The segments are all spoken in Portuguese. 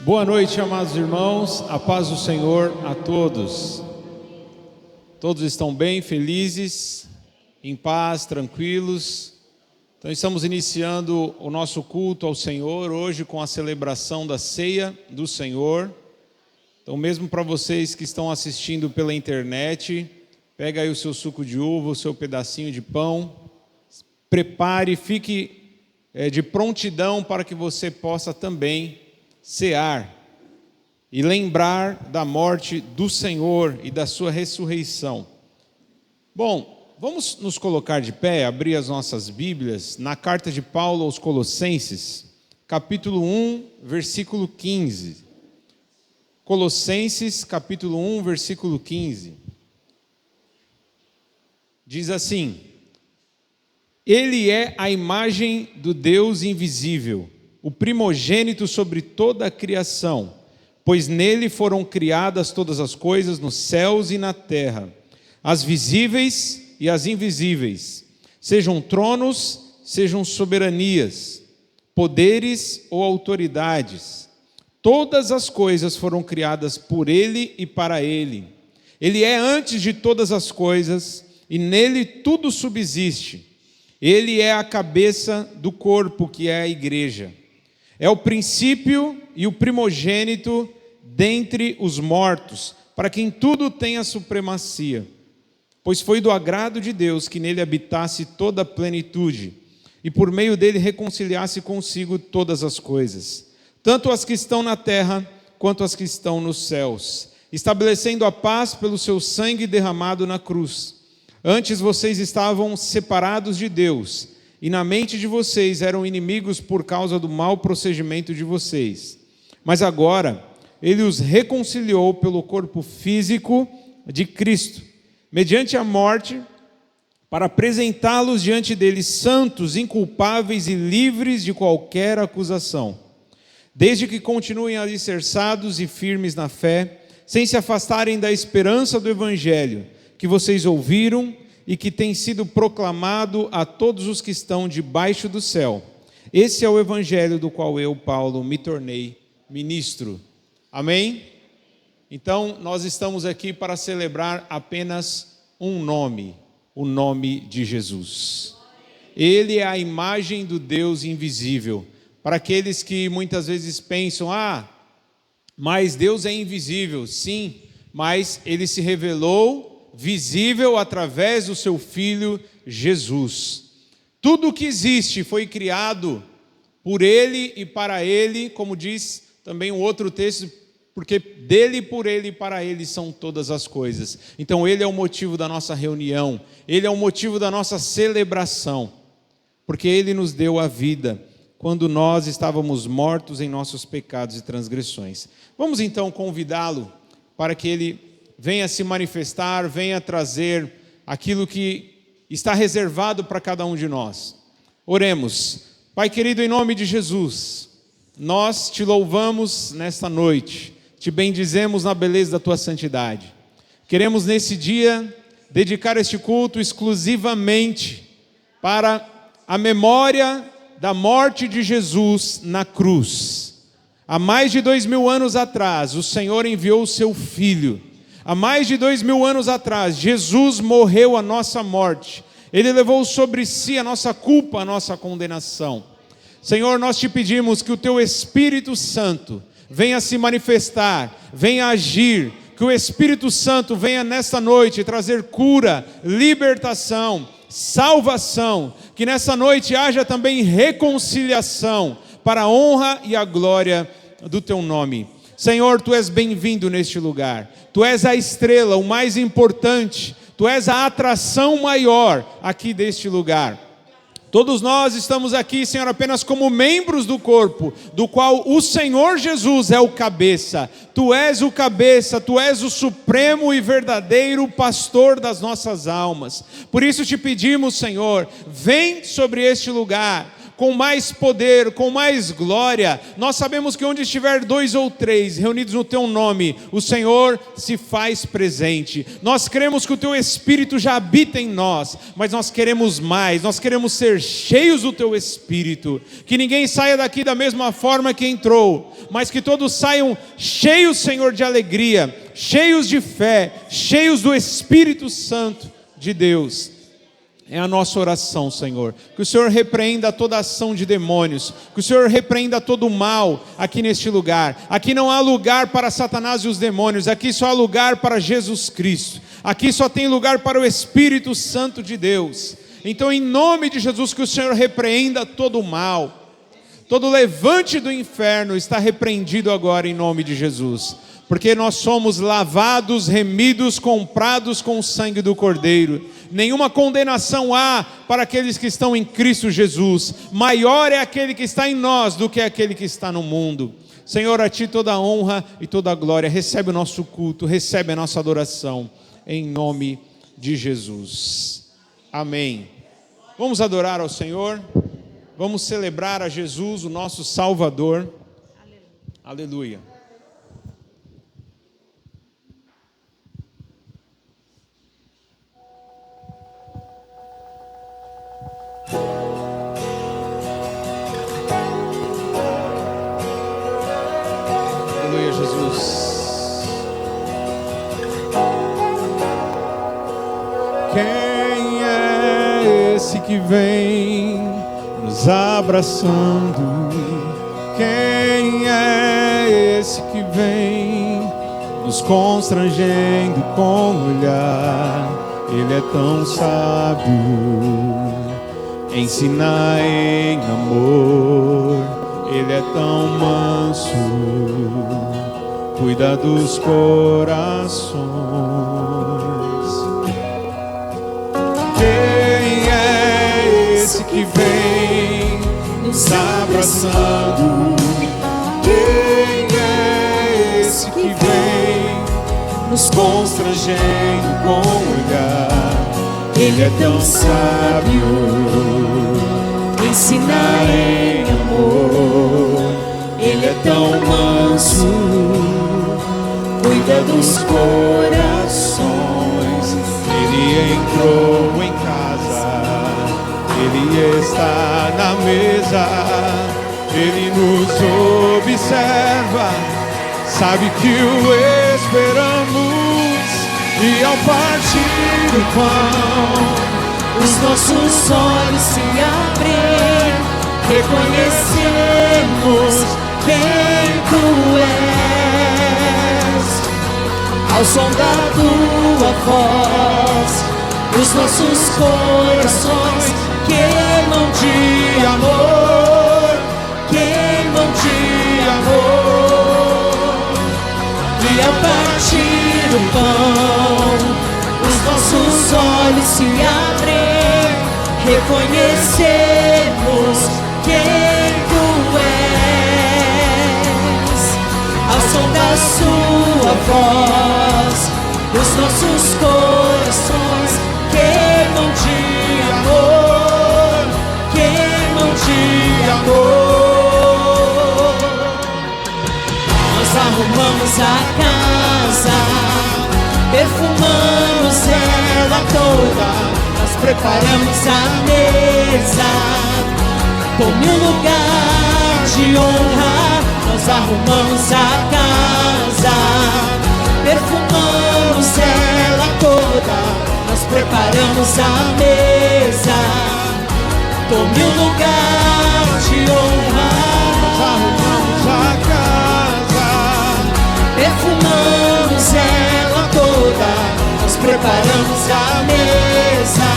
Boa noite, amados irmãos, a paz do Senhor a todos. Todos estão bem, felizes, em paz, tranquilos. Então estamos iniciando o nosso culto ao Senhor hoje com a celebração da ceia do Senhor. Então mesmo para vocês que estão assistindo pela internet, pega aí o seu suco de uva, o seu pedacinho de pão, prepare, fique de prontidão para que você possa também cear e lembrar da morte do Senhor e da sua ressurreição. Bom, vamos nos colocar de pé, abrir as nossas Bíblias na carta de Paulo aos Colossenses, capítulo 1, versículo 15. Colossenses, capítulo 1, versículo 15. Diz assim: Ele é a imagem do Deus invisível, o primogênito sobre toda a criação, pois nele foram criadas todas as coisas nos céus e na terra, as visíveis e as invisíveis, sejam tronos, sejam soberanias, poderes ou autoridades. Todas as coisas foram criadas por ele e para ele. Ele é antes de todas as coisas e nele tudo subsiste. Ele é a cabeça do corpo, que é a igreja. É o princípio e o primogênito dentre os mortos, para que em tudo tenha supremacia. Pois foi do agrado de Deus que nele habitasse toda a plenitude, e por meio dele reconciliasse consigo todas as coisas, tanto as que estão na terra, quanto as que estão nos céus, estabelecendo a paz pelo seu sangue derramado na cruz. Antes vocês estavam separados de Deus, e na mente de vocês eram inimigos por causa do mau procedimento de vocês. Mas agora ele os reconciliou pelo corpo físico de Cristo, mediante a morte, para apresentá-los diante dele santos, inculpáveis e livres de qualquer acusação, desde que continuem alicerçados e firmes na fé, sem se afastarem da esperança do Evangelho, que vocês ouviram e que tem sido proclamado a todos os que estão debaixo do céu. Esse é o Evangelho do qual eu, Paulo, me tornei ministro. Amém? Então, nós estamos aqui para celebrar apenas um nome, o nome de Jesus. Ele é a imagem do Deus invisível. Para aqueles que muitas vezes pensam, mas Deus é invisível. Sim, mas Ele se revelou visível através do seu Filho Jesus. Tudo o que existe foi criado por Ele e para Ele, como diz também um outro texto, porque dele, por Ele e para Ele são todas as coisas. Então Ele é o motivo da nossa reunião, Ele é o motivo da nossa celebração, porque Ele nos deu a vida quando nós estávamos mortos em nossos pecados e transgressões. Vamos então convidá-lo para que Ele venha se manifestar, venha trazer aquilo que está reservado para cada um de nós. Oremos. Pai querido, em nome de Jesus, nós te louvamos nesta noite, te bendizemos na beleza da tua santidade. Queremos nesse dia dedicar este culto exclusivamente para a memória da morte de Jesus na cruz. Há mais de 2000 anos atrás, o Senhor enviou o seu Filho. Há mais de 2000 anos atrás, Jesus morreu a nossa morte. Ele levou sobre si a nossa culpa, a nossa condenação. Senhor, nós te pedimos que o teu Espírito Santo venha se manifestar, venha agir, que o Espírito Santo venha nesta noite trazer cura, libertação, salvação, que nessa noite haja também reconciliação para a honra e a glória do teu nome. Senhor, tu és bem-vindo neste lugar. Tu és a estrela, o mais importante. Tu és a atração maior aqui deste lugar. Todos nós estamos aqui, Senhor, apenas como membros do corpo, do qual o Senhor Jesus é o cabeça. Tu és o cabeça, Tu és o supremo e verdadeiro pastor das nossas almas. Por isso te pedimos, Senhor, vem sobre este lugar, com mais poder, com mais glória. Nós sabemos que onde estiver 2 ou 3 reunidos no teu nome, o Senhor se faz presente. Nós cremos que o teu Espírito já habita em nós, mas nós queremos mais, nós queremos ser cheios do teu Espírito. Que ninguém saia daqui da mesma forma que entrou, mas que todos saiam cheios, Senhor, de alegria, cheios de fé, cheios do Espírito Santo de Deus. É a nossa oração, Senhor, que o Senhor repreenda toda ação de demônios, que o Senhor repreenda todo o mal aqui neste lugar. Aqui não há lugar para Satanás e os demônios, aqui só há lugar para Jesus Cristo, aqui só tem lugar para o Espírito Santo de Deus. Então, em nome de Jesus, que o Senhor repreenda todo o mal, todo levante do inferno está repreendido agora em nome de Jesus. Porque nós somos lavados, remidos, comprados com o sangue do Cordeiro. Nenhuma condenação há para aqueles que estão em Cristo Jesus. Maior é aquele que está em nós do que aquele que está no mundo. Senhor, a Ti toda a honra e toda a glória. Recebe o nosso culto, recebe a nossa adoração. Em nome de Jesus. Amém. Vamos adorar ao Senhor. Vamos celebrar a Jesus, o nosso Salvador. Aleluia. Aleluia, Jesus. Quem é esse que vem nos abraçando? Quem é esse que vem nos constrangendo com o olhar? Ele é tão sábio, ensina em amor. Ele é tão manso, cuida dos corações. Quem é esse que vem nos abraçando? Quem é esse que vem nos constrangendo com o olhar? Ele é tão sábio, ensina em amor. Ele é tão manso, cuida dos corações. Ele entrou em casa, Ele está na mesa, Ele nos observa, sabe que o esperamos. E ao partir o pão, os nossos olhos se abrem, reconhecemos quem Tu és. Ao som da Tua voz, os nossos corações queimam de amor, queimam de amor. E ao partir o pão, os nossos olhos se abrem, reconhecemos quem Tu és. Ao som da Sua voz, os nossos corações queimam de amor, queimam de amor. Nós arrumamos a casa, perfumamos ela toda, nós preparamos a mesa, tome um lugar de honra. Nós arrumamos a casa, perfumamos ela toda, nós preparamos a mesa, tome um lugar de honra. Nós arrumamos a casa, perfumamos ela toda, nós preparamos a mesa,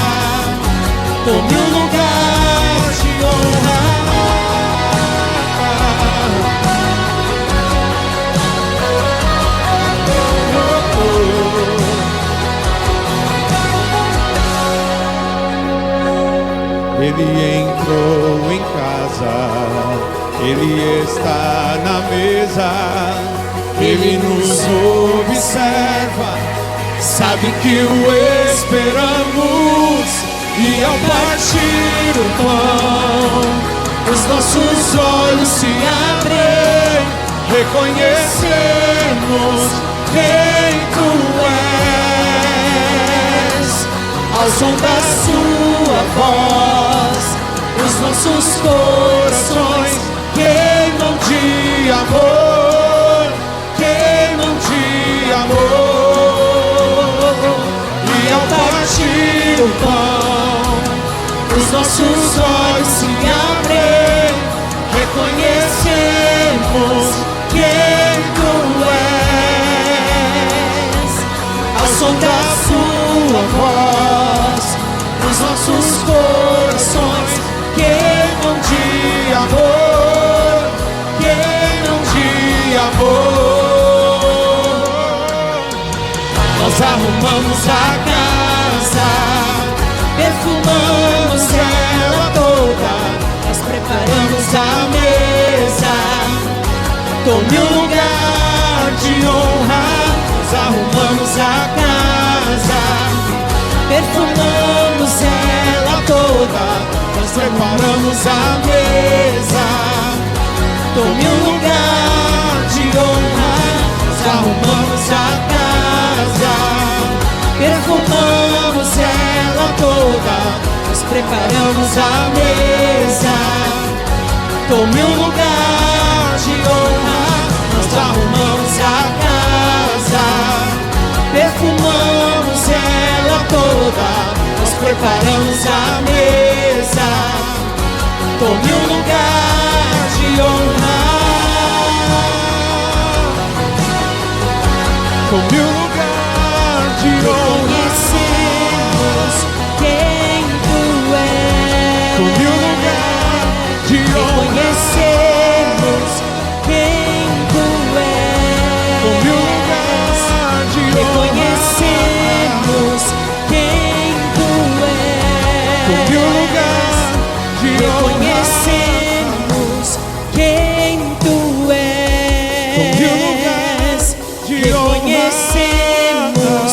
tome um lugar de honra. Ele entrou em casa, Ele está na mesa, Ele nos observa, sabe que o esperamos. E ao partir o pão, os nossos olhos se abrem, reconhecemos quem Tu és. Ao som da Sua voz, os nossos corações queimam de amor, queimam de amor. E ao partir o pão, os nossos olhos se abrem, reconhecemos quem Tu és. Ao som da Sua voz, os nossos corações queimam de amor, queimam de amor. Nós arrumamos a casa, perfumamos ela toda, nós preparamos a mesa. Tome um lugar de honra. Nós arrumamos a casa, perfumamos ela toda, nós preparamos a mesa. Tome um lugar de honra. Nós arrumamos a casa, perfumamos ela toda, nós preparamos a mesa. Tome um lugar de honra. Nós arrumamos a casa, perfumamos ela toda, nós preparamos a mesa. Tome um lugar de honra. Tome um lugar de honra. Reconhecemos quem Tu és. Tome um lugar de honra. Reconhecemos quem Tu és. Tome um lugar de honra. Reconhecemos quem Tu és. Tome um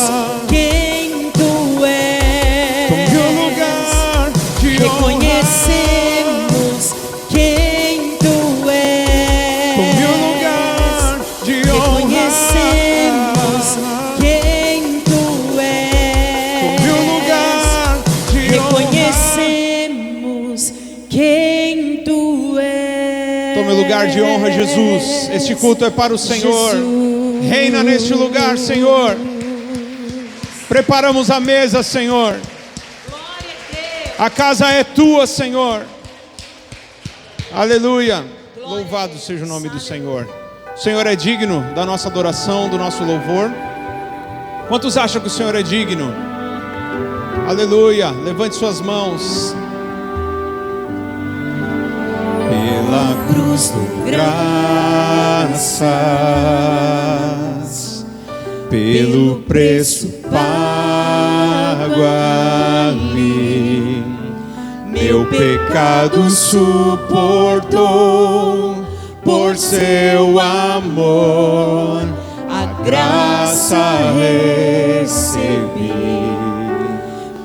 lugar de honra. Reconhecemos quem Tu és. Tome um lugar de honra. Reconhecemos quem Tu és. Tome um lugar de honra. Reconhecemos quem Tu és. Tome um lugar de honra. Reconhecemos quem Tu és. Tome um lugar de honra. Reconhecemos quem Tu és. Tome lugar de honra, Jesus. Este culto é para o Senhor. Reina neste lugar, Senhor. Preparamos a mesa, Senhor. A casa é Tua, Senhor. Aleluia. Louvado seja o nome do Senhor. O Senhor é digno da nossa adoração, do nosso louvor. Quantos acham que o Senhor é digno? Aleluia. Levante suas mãos. Pela cruz do graças, pelo preço pago ali, meu pecado suportou, por seu amor a graça recebi.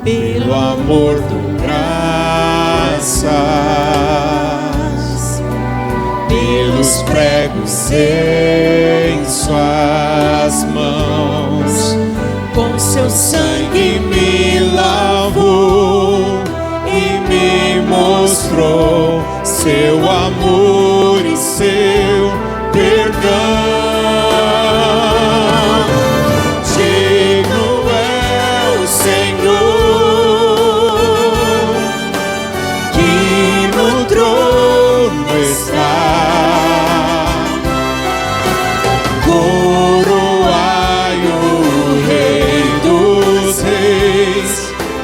Pelo amor do graças, pelos pregos em suas mãos, com seu sangue me lavou e me mostrou seu amor e seu perdão. Digno é o Senhor, que no trono está. Coroai o Rei dos Reis,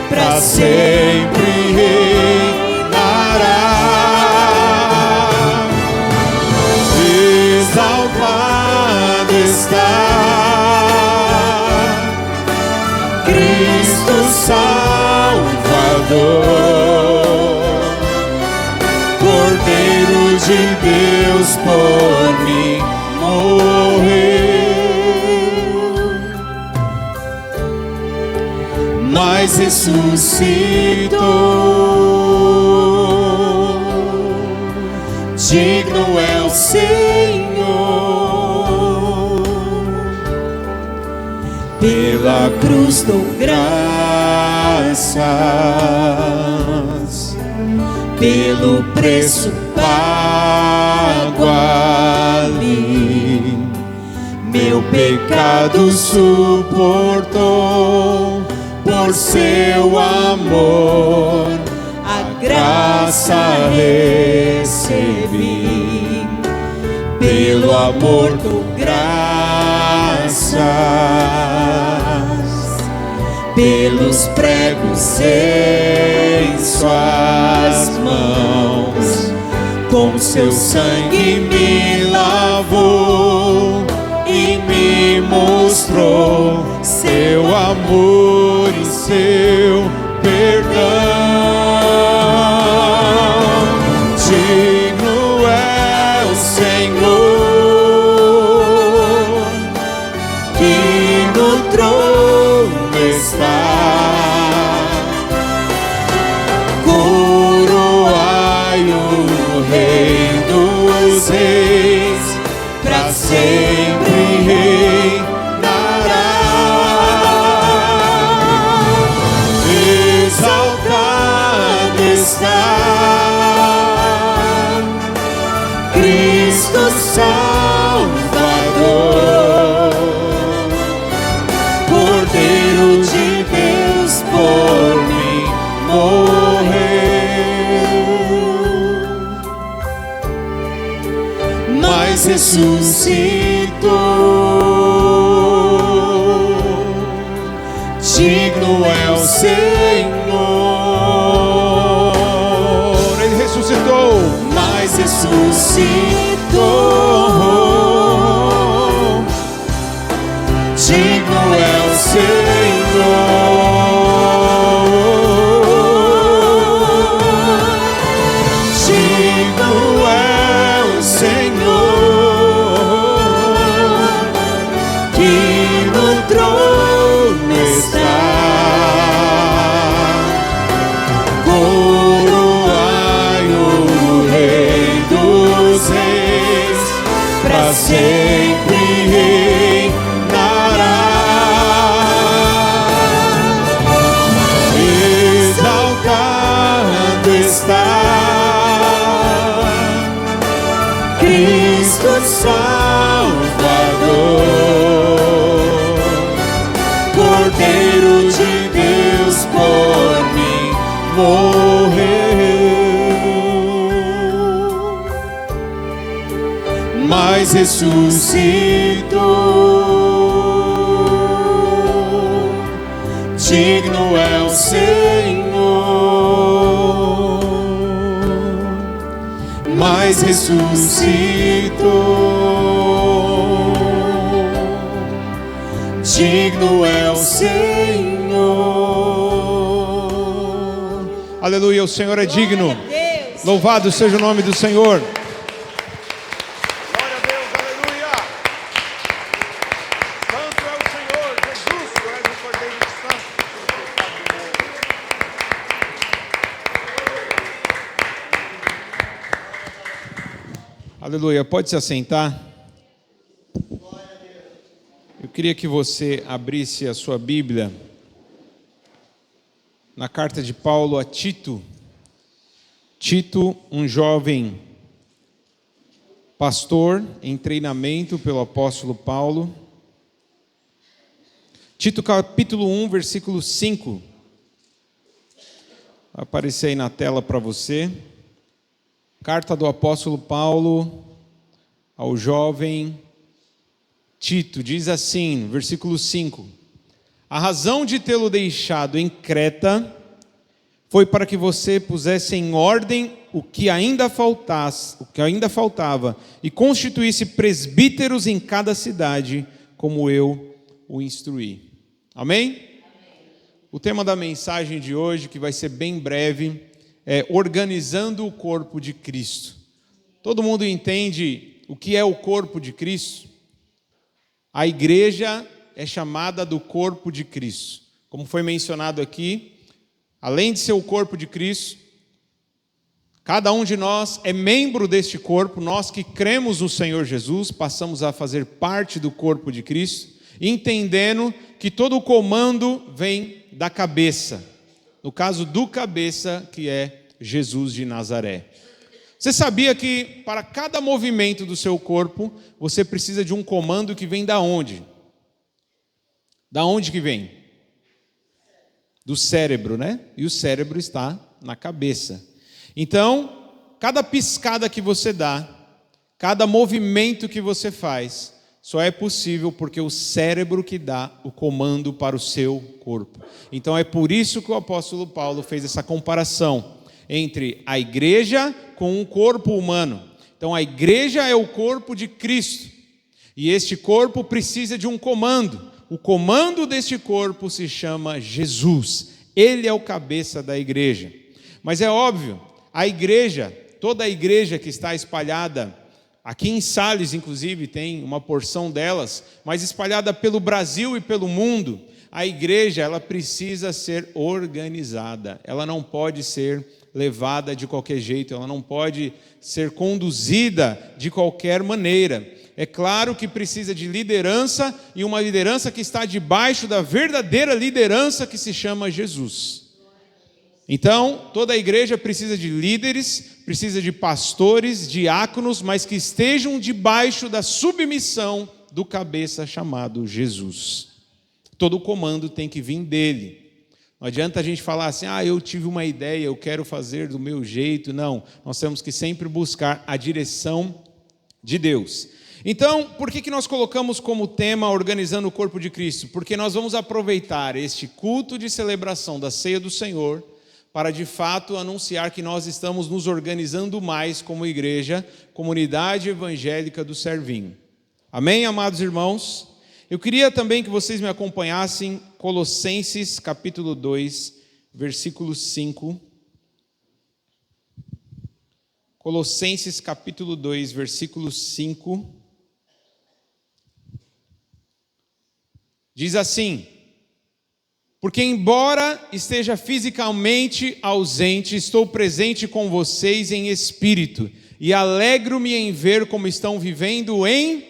pra sempre reinará. Exaltado está Cristo Salvador, Cordeiro de Deus, por mim morreu, mas ressuscitou. digno é o Senhor. Pela cruz dou graças, pelo preço pago ali, meu pecado suportou, por seu amor a graça recebi. Pelo amor dou graças, pelos pregos em suas mãos, com seu sangue me lavou e me mostrou seu amor e seu perdão. Digno é o Senhor, que no trono está. Coroai-o, Rei dos Reis, pra sempre reinará. Exaltado está Cristo Salvador, Cordeiro de Deus, por mim morreu, mas ressuscitou. Digno é o Senhor. Ele ressuscitou, Mas ressuscitou. Digno é o Senhor. Digno é o Senhor, que no trono está. Coroai-o, Rei dos Reis, pra sempre reinará. Exaltado está Cristo Salvador, Cordeiro de Deus, por mim morreu, mas ressuscitou. Digno é o Senhor, mas ressuscitou. Digno é o Senhor. aleluia, o Senhor é digno. Glória a Deus. Louvado seja o nome do Senhor. Glória a Deus, aleluia! Santo é o Senhor, Jesus, tu és o Cordeiro Santo. Aleluia, pode se assentar. Eu queria que você abrisse a sua Bíblia na carta de Paulo a Tito. Tito, um jovem pastor em treinamento pelo apóstolo Paulo. Tito capítulo 1, versículo 5. Vai aparecer aí na tela para você. Carta do apóstolo Paulo ao jovem Tito, diz assim, versículo 5: a razão de tê-lo deixado em Creta foi para que você pusesse em ordem o que ainda faltava, e constituísse presbíteros em cada cidade, como eu o instruí. Amém? O tema da mensagem de hoje, que vai ser bem breve, é organizando o corpo de Cristo. Todo mundo entende o que é o corpo de Cristo? A igreja é chamada do corpo de Cristo. Como foi mencionado aqui, além de ser o corpo de Cristo, Cada um de nós é membro deste corpo. Nós que cremos no Senhor Jesus, passamos a fazer parte do corpo de Cristo, entendendo que todo o comando vem da cabeça. No caso do cabeça, que é Jesus de Nazaré. Você sabia que para cada movimento do seu corpo, você precisa de um comando que vem da onde? Da onde que vem? Do cérebro, né? E o cérebro está na cabeça. Então, cada piscada que você dá, cada movimento que você faz, só é possível porque o cérebro que dá o comando para o seu corpo. Então é por isso que o apóstolo Paulo fez essa comparação entre a igreja com um corpo humano. Então a igreja é o corpo de Cristo, e este corpo precisa de um comando. O comando deste corpo se chama Jesus. Ele é o cabeça da igreja. Mas é óbvio, a igreja, toda a igreja que está espalhada, aqui em Sales inclusive tem uma porção delas, mas espalhada pelo Brasil e pelo mundo, a igreja ela precisa ser organizada. Ela não pode ser levada de qualquer jeito, ela não pode ser conduzida de qualquer maneira. É claro que precisa de liderança, e uma liderança que está debaixo da verdadeira liderança que se chama Jesus. Então, toda a igreja precisa de líderes, precisa de pastores, diáconos, mas que estejam debaixo da submissão do cabeça chamado Jesus. Todo o comando tem que vir dele. Não adianta a gente falar assim, eu tive uma ideia, eu quero fazer do meu jeito. Não, nós temos que sempre buscar a direção de Deus. Então, por que nós colocamos como tema organizando o corpo de Cristo? Porque nós vamos aproveitar este culto de celebração da ceia do Senhor para de fato anunciar que nós estamos nos organizando mais como igreja, comunidade evangélica do Servinho. Amém, amados irmãos? Eu queria também que vocês me acompanhassem Colossenses capítulo 2, versículo 5. Colossenses capítulo 2, versículo 5. Diz assim: porque embora esteja fisicamente ausente, estou presente com vocês em espírito, e alegro-me em ver como estão vivendo em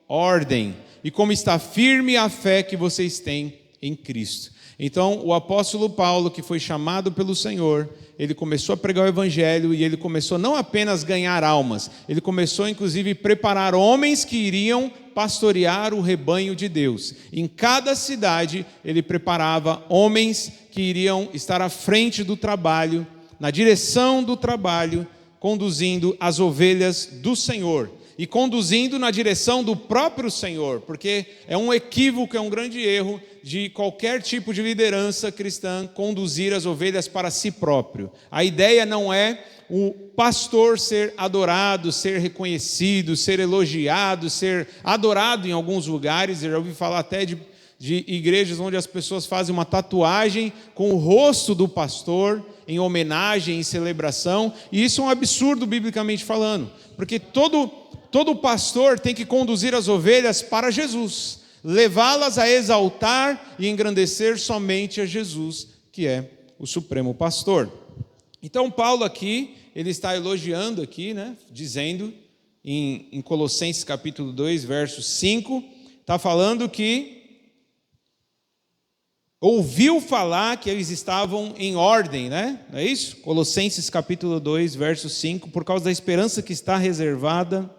ordem, e como está firme a fé que vocês têm em Cristo. Então, o apóstolo Paulo, que foi chamado pelo Senhor, ele começou a pregar o evangelho, e ele começou não apenas a ganhar almas, ele começou inclusive a preparar homens que iriam pastorear o rebanho de Deus. Em cada cidade ele preparava homens que iriam estar à frente do trabalho, na direção do trabalho, conduzindo as ovelhas do Senhor e conduzindo na direção do próprio Senhor, porque é um equívoco, é um grande erro de qualquer tipo de liderança cristã conduzir as ovelhas para si próprio. A ideia não é o pastor ser adorado, ser reconhecido, ser elogiado, ser adorado em alguns lugares. Eu já ouvi falar até de igrejas onde as pessoas fazem uma tatuagem com o rosto do pastor em homenagem, em celebração, e isso é um absurdo biblicamente falando, porque todo pastor tem que conduzir as ovelhas para Jesus, levá-las a exaltar e engrandecer somente a Jesus, que é o supremo pastor. Então Paulo aqui, ele está elogiando aqui, dizendo em Colossenses capítulo 2, verso 5, está falando que ouviu falar que eles estavam em ordem, não é isso? Colossenses capítulo 2, verso 5, por causa da esperança que está reservada,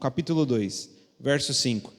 capítulo 2, verso 5.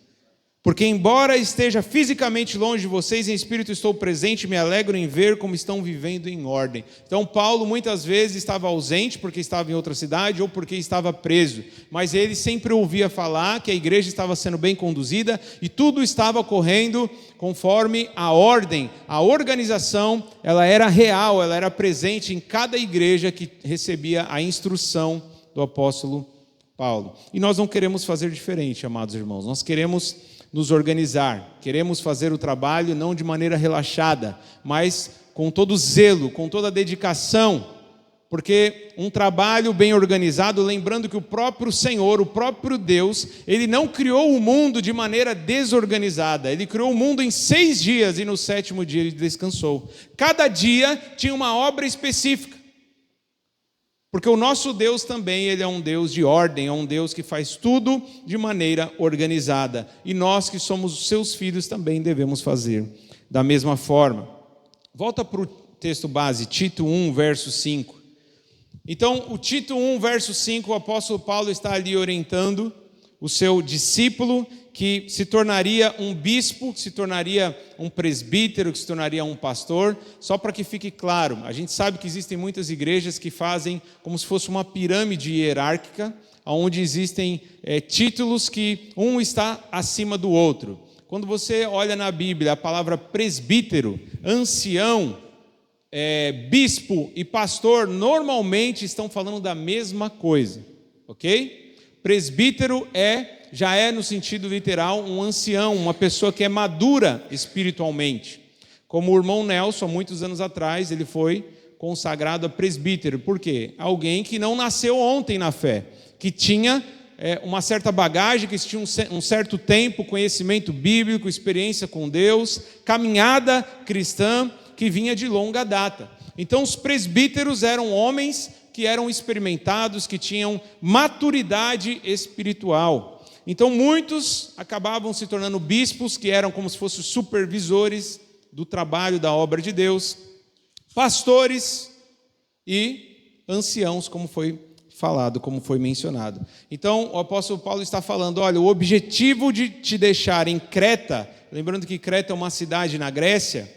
Porque embora esteja fisicamente longe de vocês, em espírito estou presente e me alegro em ver como estão vivendo em ordem. Então Paulo muitas vezes estava ausente porque estava em outra cidade ou porque estava preso, mas ele sempre ouvia falar que a igreja estava sendo bem conduzida e tudo estava correndo conforme a ordem, a organização, ela era real, ela era presente em cada igreja que recebia a instrução do apóstolo Paulo. E nós não queremos fazer diferente, amados irmãos, nós queremos nos organizar, queremos fazer o trabalho não de maneira relaxada, mas com todo zelo, com toda dedicação, porque um trabalho bem organizado, lembrando que o próprio Senhor, o próprio Deus, Ele não criou o mundo de maneira desorganizada, Ele criou o mundo em 6 dias e no 7º dia Ele descansou. Cada dia tinha uma obra específica. Porque o nosso Deus também, ele é um Deus de ordem, é um Deus que faz tudo de maneira organizada. E nós que somos os seus filhos também devemos fazer da mesma forma. Volta para o texto base, Tito 1, verso 5. Então, o Tito 1, verso 5, o apóstolo Paulo está ali orientando o seu discípulo, que se tornaria um bispo, que se tornaria um presbítero, que se tornaria um pastor. Só para que fique claro, a gente sabe que existem muitas igrejas que fazem como se fosse uma pirâmide hierárquica, onde existem títulos que um está acima do outro. Quando você olha na Bíblia a palavra presbítero, ancião, bispo e pastor, normalmente estão falando da mesma coisa, ok? Presbítero já é no sentido literal um ancião, uma pessoa que é madura espiritualmente. Como o irmão Nelson, há muitos anos atrás, ele foi consagrado a presbítero. Por quê? Alguém que não nasceu ontem na fé, que tinha uma certa bagagem, que tinha um certo tempo, conhecimento bíblico, experiência com Deus, caminhada cristã, que vinha de longa data. Então os presbíteros eram homens que eram experimentados, que tinham maturidade espiritual. Então muitos acabavam se tornando bispos, que eram como se fossem supervisores do trabalho da obra de Deus, pastores e anciãos, como foi falado, como foi mencionado. Então o apóstolo Paulo está falando, olha, o objetivo de te deixar em Creta, lembrando que Creta é uma cidade na Grécia,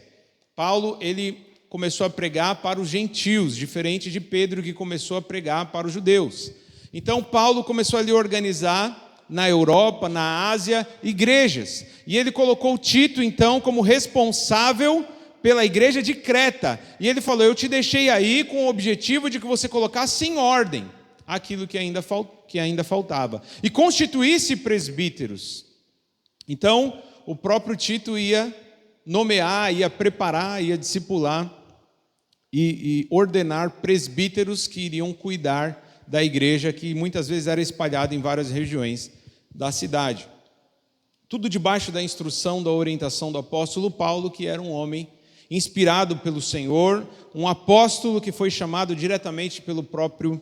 Paulo, ele começou a pregar para os gentios, diferente de Pedro, que começou a pregar para os judeus. Então Paulo começou ali a organizar na Europa, na Ásia, igrejas. E ele colocou Tito, então, como responsável pela igreja de Creta. E ele falou, eu te deixei aí com o objetivo de que você colocasse em ordem aquilo que ainda faltava. E constituísse presbíteros. Então, o próprio Tito ia nomear, ia preparar, ia discipular e ordenar presbíteros que iriam cuidar da igreja, que muitas vezes era espalhada em várias regiões da cidade. Tudo debaixo da instrução, da orientação do apóstolo Paulo, que era um homem inspirado pelo Senhor, um apóstolo que foi chamado diretamente pelo próprio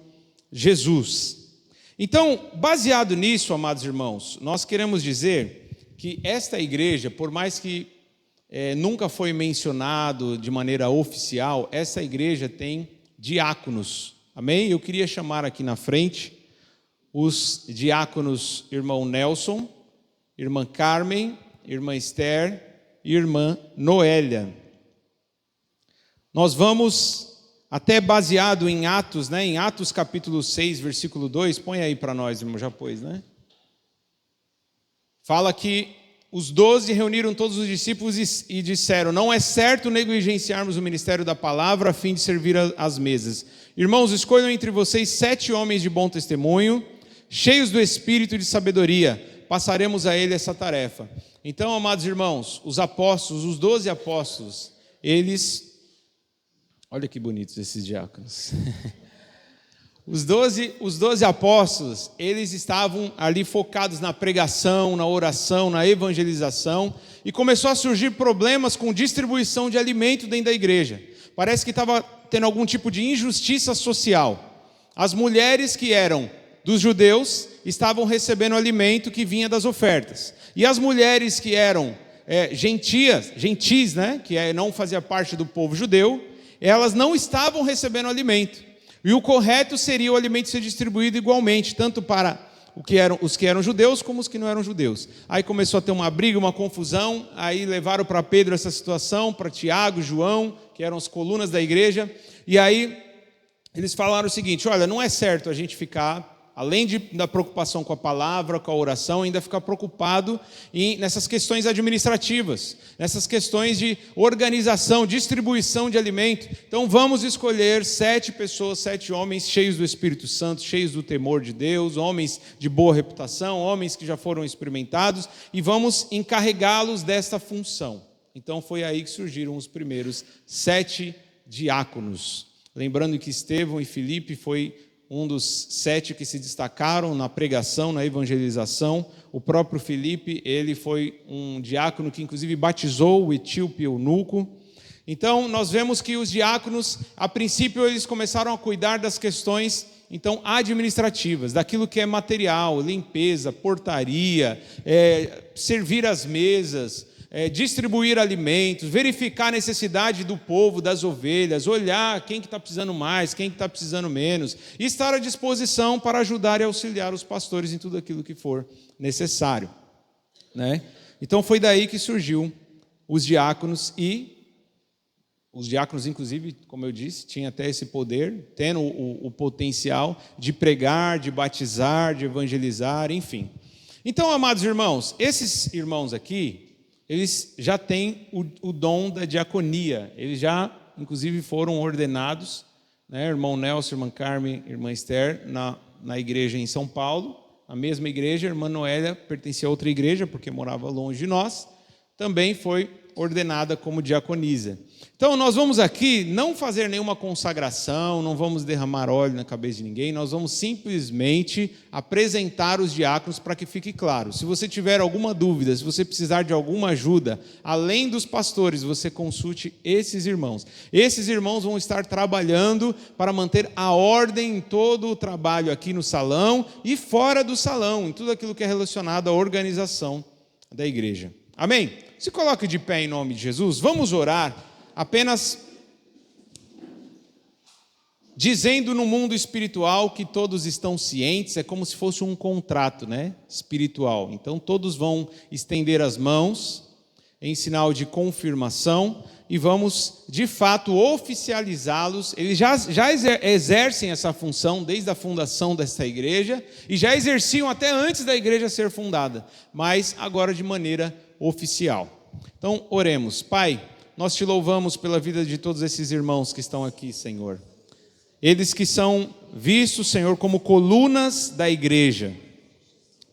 Jesus. Então, baseado nisso, amados irmãos, nós queremos dizer que esta igreja, por mais que nunca foi mencionado de maneira oficial, essa igreja tem diáconos, amém? Eu queria chamar aqui na frente os diáconos irmão Nelson, irmã Carmen, irmã Esther e irmã Noélia. Nós vamos até baseado em Atos, né? Em Atos capítulo 6, versículo 2, põe aí para nós, irmão, já pôs, né? Fala que os 12 reuniram todos os discípulos e disseram, não é certo negligenciarmos o ministério da palavra a fim de servir às mesas. Irmãos, escolham entre vocês 7 homens de bom testemunho, cheios do espírito e de sabedoria, passaremos a ele essa tarefa. Então, amados irmãos, os apóstolos, os 12 apóstolos, eles, olha que bonitos esses diáconos. Os 12 apóstolos, eles estavam ali focados na pregação, na oração, na evangelização, e começou a surgir problemas com distribuição de alimento dentro da igreja. Parece que estava tendo algum tipo de injustiça social. As mulheres que eram dos judeus estavam recebendo alimento que vinha das ofertas. E as mulheres que eram gentis, né, que não fazia parte do povo judeu, elas não estavam recebendo alimento. E o correto seria o alimento ser distribuído igualmente, tanto para os que eram judeus como os que não eram judeus. Aí começou a ter uma briga, uma confusão, aí levaram para Pedro essa situação, para Tiago, João, que eram as colunas da igreja, e aí eles falaram o seguinte, olha, não é certo a gente ficar, além da preocupação com a palavra, com a oração, ainda ficar preocupado nessas questões administrativas, nessas questões de organização, distribuição de alimento. Então vamos escolher 7 pessoas, 7 homens cheios do Espírito Santo, cheios do temor de Deus, homens de boa reputação, homens que já foram experimentados, e vamos encarregá-los desta função. Então foi aí que surgiram os primeiros 7 diáconos. Lembrando que Estevão e Filipe foi um dos 7 que se destacaram na pregação, na evangelização. O próprio Filipe, ele foi um diácono que inclusive batizou o etíope eunuco. Então, nós vemos que os diáconos, a princípio, eles começaram a cuidar das questões, então, administrativas, daquilo que é material, limpeza, portaria, servir as mesas, distribuir alimentos, verificar a necessidade do povo, das ovelhas, olhar quem que está precisando mais, quem que está precisando menos, e estar à disposição para ajudar e auxiliar os pastores em tudo aquilo que for necessário, né? Então, foi daí que surgiu os diáconos, e os diáconos, inclusive, como eu disse, tinham até esse poder, tendo o potencial de pregar, de batizar, de evangelizar, enfim. Então, amados irmãos, esses irmãos aqui, eles já têm o dom da diaconia, eles já, inclusive, foram ordenados, né? Irmão Nelson, irmã Carmen, irmã Esther, na igreja em São Paulo, a mesma igreja. A irmã Noélia pertencia a outra igreja, porque morava longe de nós, também foi ordenada como diaconisa. Então, nós vamos aqui não fazer nenhuma consagração, não vamos derramar óleo na cabeça de ninguém, nós vamos simplesmente apresentar os diáconos para que fique claro. Se você tiver alguma dúvida, se você precisar de alguma ajuda, além dos pastores, você consulte esses irmãos. Esses irmãos vão estar trabalhando para manter a ordem em todo o trabalho aqui no salão e fora do salão, em tudo aquilo que é relacionado à organização da igreja. Amém? Se coloque de pé em nome de Jesus. Vamos orar apenas dizendo no mundo espiritual que todos estão cientes, é como se fosse um contrato, né? Espiritual. Então todos vão estender as mãos em sinal de confirmação e vamos de fato oficializá-los. Eles já exercem essa função desde a fundação desta igreja e já exerciam até antes da igreja ser fundada, mas agora de maneira oficial. Então oremos. Pai, nós te louvamos pela vida de todos esses irmãos que estão aqui, Senhor. Eles que são vistos, Senhor, como colunas da igreja.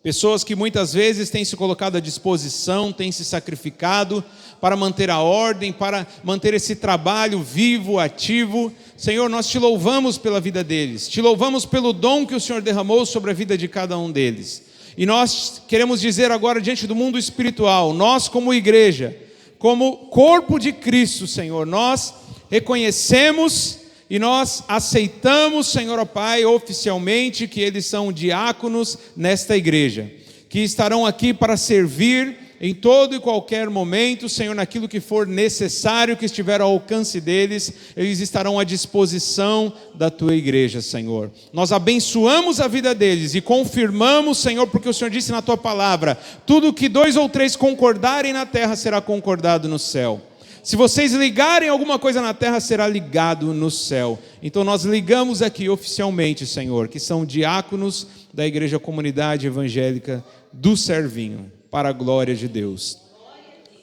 Pessoas que muitas vezes têm se colocado à disposição, têm se sacrificado para manter a ordem, para manter esse trabalho vivo, ativo. Senhor, nós te louvamos pela vida deles. Te louvamos pelo dom que o Senhor derramou sobre a vida de cada um deles. E nós queremos dizer agora diante do mundo espiritual, nós como igreja, como corpo de Cristo, Senhor, nós reconhecemos e nós aceitamos, Senhor, ó Pai, oficialmente que eles são diáconos nesta igreja, que estarão aqui para servir em todo e qualquer momento, Senhor, naquilo que for necessário, que estiver ao alcance deles, eles estarão à disposição da Tua igreja, Senhor. Nós abençoamos a vida deles e confirmamos, Senhor, porque o Senhor disse na Tua palavra, tudo que 2 ou 3 concordarem na terra será concordado no céu. Se vocês ligarem alguma coisa na terra, será ligado no céu. Então nós ligamos aqui oficialmente, Senhor, que são diáconos da Igreja Comunidade Evangélica do Servinho, para a glória de Deus.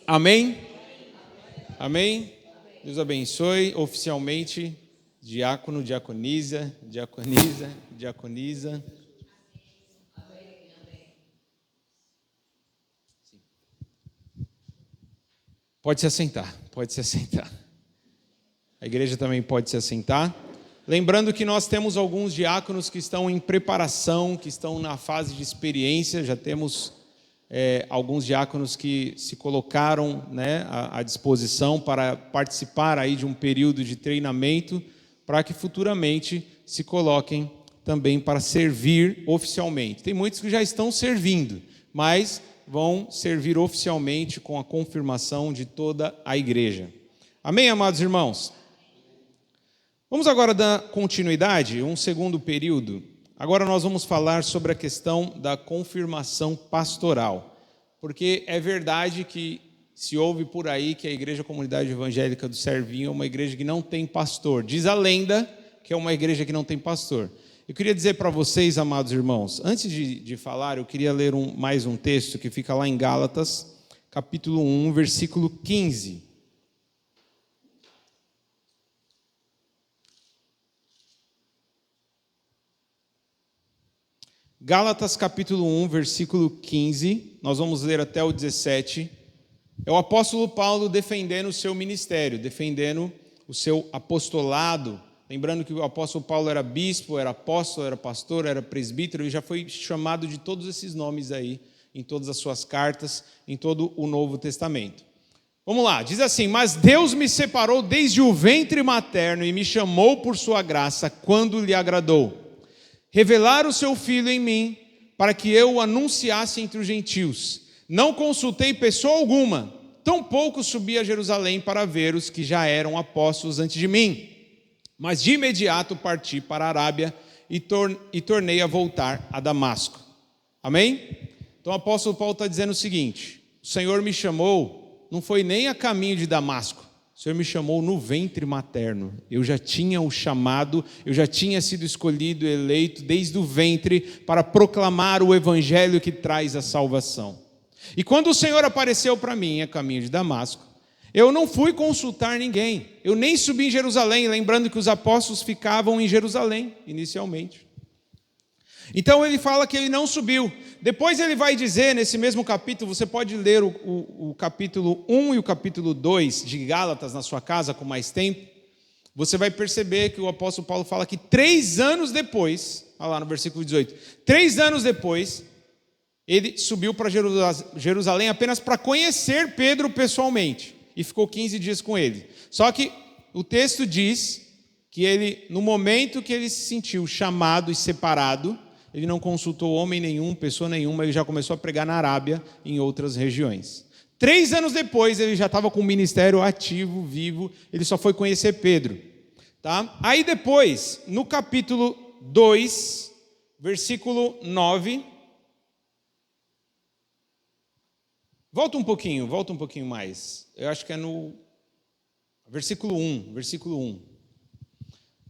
Amém? Amém? Deus abençoe. Oficialmente, diácono, diaconisa. Pode se assentar. A igreja também pode se assentar. Lembrando que nós temos alguns diáconos que estão em preparação, que estão na fase de experiência. Já temos alguns diáconos que se colocaram, né, à disposição para participar aí de um período de treinamento, para que futuramente se coloquem também para servir oficialmente. Tem muitos que já estão servindo, mas vão servir oficialmente com a confirmação de toda a igreja. Amém, amados irmãos? Vamos agora dar continuidade, um segundo período. Agora nós vamos falar sobre a questão da confirmação pastoral. Porque é verdade que se ouve por aí que a Igreja Comunidade Evangélica do Servinho é uma igreja que não tem pastor. Diz a lenda que é uma igreja que não tem pastor. Eu queria dizer para vocês, amados irmãos, antes de falar, eu queria ler mais um texto que fica lá em Gálatas, capítulo 1, versículo 15. Gálatas capítulo 1, versículo 15, nós vamos ler até o 17. É o apóstolo Paulo defendendo o seu ministério, defendendo o seu apostolado. Lembrando que o apóstolo Paulo era bispo, era apóstolo, era pastor, era presbítero, e já foi chamado de todos esses nomes aí, em todas as suas cartas, em todo o Novo Testamento. Vamos lá, diz assim: mas Deus me separou desde o ventre materno e me chamou por sua graça quando lhe agradou revelar o seu Filho em mim, para que eu o anunciasse entre os gentios. Não consultei pessoa alguma, tampouco subi a Jerusalém para ver os que já eram apóstolos antes de mim, mas de imediato parti para a Arábia e tornei a voltar a Damasco. Amém? Então o apóstolo Paulo está dizendo o seguinte: o Senhor me chamou, não foi nem a caminho de Damasco, o Senhor me chamou no ventre materno. Eu já tinha o chamado, eu já tinha sido escolhido, eleito desde o ventre para proclamar o evangelho que traz a salvação. E quando o Senhor apareceu para mim a caminho de Damasco, eu não fui consultar ninguém, eu nem subi em Jerusalém, lembrando que os apóstolos ficavam em Jerusalém inicialmente. Então ele fala que ele não subiu. Depois ele vai dizer nesse mesmo capítulo, você pode ler o capítulo 1 e o capítulo 2 de Gálatas na sua casa com mais tempo. Você vai perceber que o apóstolo Paulo fala que 3 anos depois, olha lá no versículo 18, 3 anos depois, ele subiu para Jerusalém apenas para conhecer Pedro pessoalmente. E ficou 15 dias com ele. Só que o texto diz que ele, no momento que ele se sentiu chamado e separado, ele não consultou homem nenhum, pessoa nenhuma, ele já começou a pregar na Arábia e em outras regiões. 3 anos depois, ele já estava com o ministério ativo, vivo, ele só foi conhecer Pedro. Tá? Aí depois, no capítulo 2, versículo 9... Volta um pouquinho mais. Eu acho que é no versículo 1.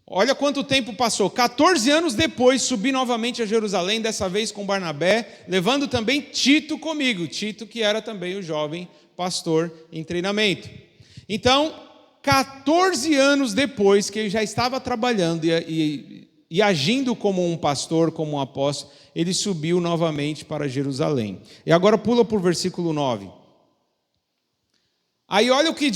Olha quanto tempo passou. 14 anos depois, subi novamente a Jerusalém, dessa vez com Barnabé, levando também Tito comigo. Tito, que era também o jovem pastor em treinamento. Então, 14 anos depois que ele já estava trabalhando e agindo como um pastor, como um apóstolo, ele subiu novamente para Jerusalém. E agora pula para o versículo 9. Aí olha o que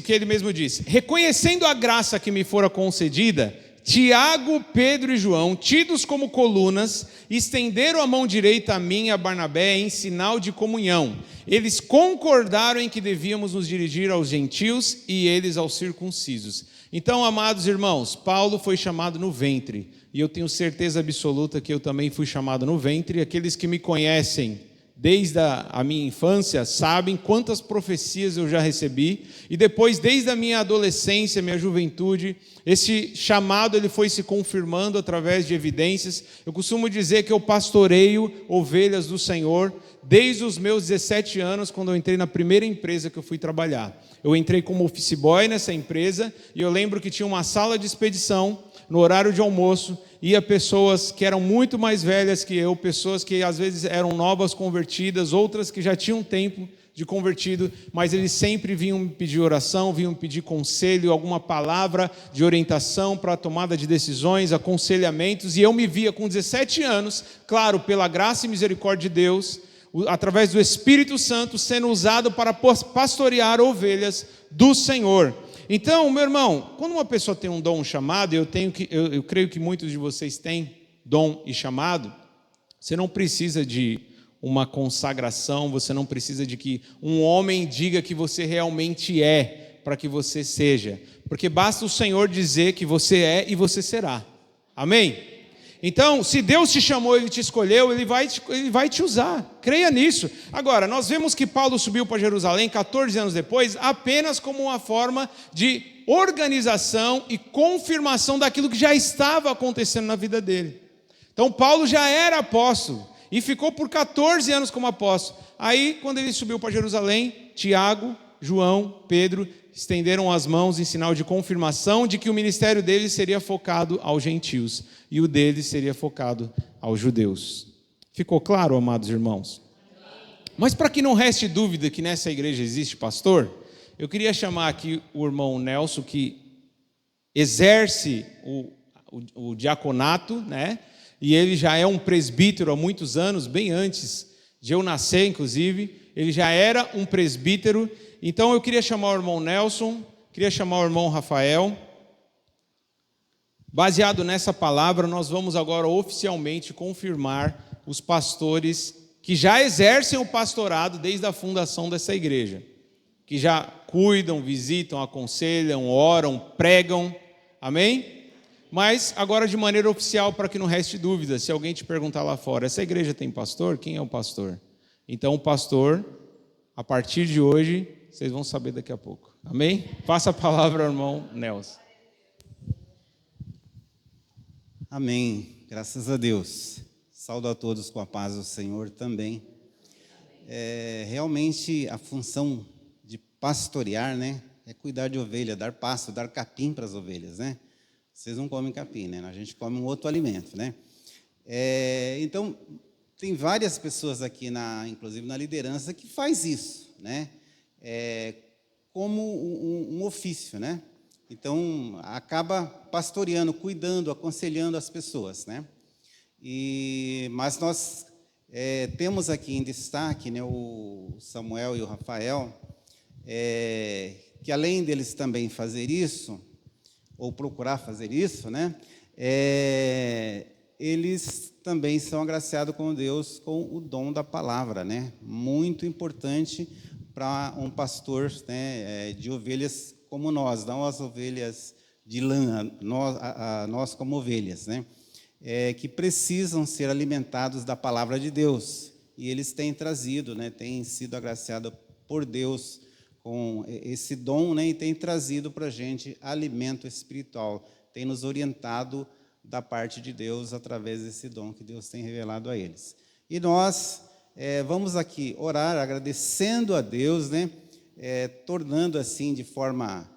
ele mesmo disse: reconhecendo a graça que me fora concedida, Tiago, Pedro e João, tidos como colunas, estenderam a mão direita a mim e a Barnabé em sinal de comunhão. Eles concordaram em que devíamos nos dirigir aos gentios e eles aos circuncisos. Então, amados irmãos, Paulo foi chamado no ventre, e eu tenho certeza absoluta que eu também fui chamado no ventre. Aqueles que me conhecem desde a minha infância sabem quantas profecias eu já recebi, e depois, desde a minha adolescência, minha juventude, esse chamado ele foi se confirmando através de evidências. Eu costumo dizer que eu pastoreio ovelhas do Senhor desde os meus 17 anos, quando eu entrei na primeira empresa que eu fui trabalhar. Eu entrei como office boy nessa empresa, e eu lembro que tinha uma sala de expedição. No horário de almoço, ia pessoas que eram muito mais velhas que eu, pessoas que às vezes eram novas convertidas, outras que já tinham tempo de convertido, mas eles sempre vinham me pedir oração, vinham me pedir conselho, alguma palavra de orientação para a tomada de decisões, aconselhamentos, e eu me via com 17 anos, claro, pela graça e misericórdia de Deus, através do Espírito Santo, sendo usado para pastorear ovelhas do Senhor. Então, meu irmão, quando uma pessoa tem um dom, um chamado, eu creio que muitos de vocês têm dom e chamado, você não precisa de uma consagração, você não precisa de que um homem diga que você realmente é, para que você seja, porque basta o Senhor dizer que você é e você será. Amém? Então, se Deus te chamou, Ele te escolheu, Ele vai te usar. Creia nisso. Agora, nós vemos que Paulo subiu para Jerusalém 14 anos depois, apenas como uma forma de organização e confirmação daquilo que já estava acontecendo na vida dele. Então, Paulo já era apóstolo e ficou por 14 anos como apóstolo. Aí, quando ele subiu para Jerusalém, Tiago, João, Pedro estenderam as mãos em sinal de confirmação de que o ministério deles seria focado aos gentios e o deles seria focado aos judeus. Ficou claro, amados irmãos? Mas para que não reste dúvida que nessa igreja existe pastor, eu queria chamar aqui o irmão Nelson, que exerce o diaconato, né? E ele já é um presbítero há muitos anos, bem antes de eu nascer, inclusive. Ele já era um presbítero. Então eu queria chamar o irmão Nelson, queria chamar o irmão Rafael. Baseado nessa palavra, nós vamos agora oficialmente confirmar os pastores que já exercem o pastorado desde a fundação dessa igreja. que já cuidam, visitam, aconselham, oram, pregam, amém? Mas agora de maneira oficial, para que não reste dúvida, se alguém te perguntar lá fora, essa igreja tem pastor? Quem é o pastor? Então o pastor, a partir de hoje, vocês vão saber daqui a pouco, amém? Passa a palavra ao irmão Nelson. Amém, graças a Deus. Saúdo a todos com a paz do Senhor também. Realmente a função de pastorear, né, é cuidar de ovelha, dar pasto, dar capim para as ovelhas, né? Vocês não comem capim, né? A gente come um outro alimento, né? Então, tem várias pessoas aqui, inclusive na liderança, que faz isso, né? Como um ofício, né? Então, acaba pastoreando, cuidando, aconselhando as pessoas, né? Mas nós temos aqui em destaque, né, o Samuel e o Rafael, que além deles também fazer isso, ou procurar fazer isso, né? Eles também são agraciados com Deus com o dom da palavra, né? Muito importante para um pastor, né, de ovelhas como nós, não as ovelhas de lã, nós como ovelhas, né? Que precisam ser alimentados da palavra de Deus. E eles têm trazido, né, têm sido agraciados por Deus com esse dom, né, e têm trazido para a gente alimento espiritual, tem nos orientado da parte de Deus através desse dom que Deus tem revelado a eles. E nós vamos aqui orar agradecendo a Deus, né, tornando assim de forma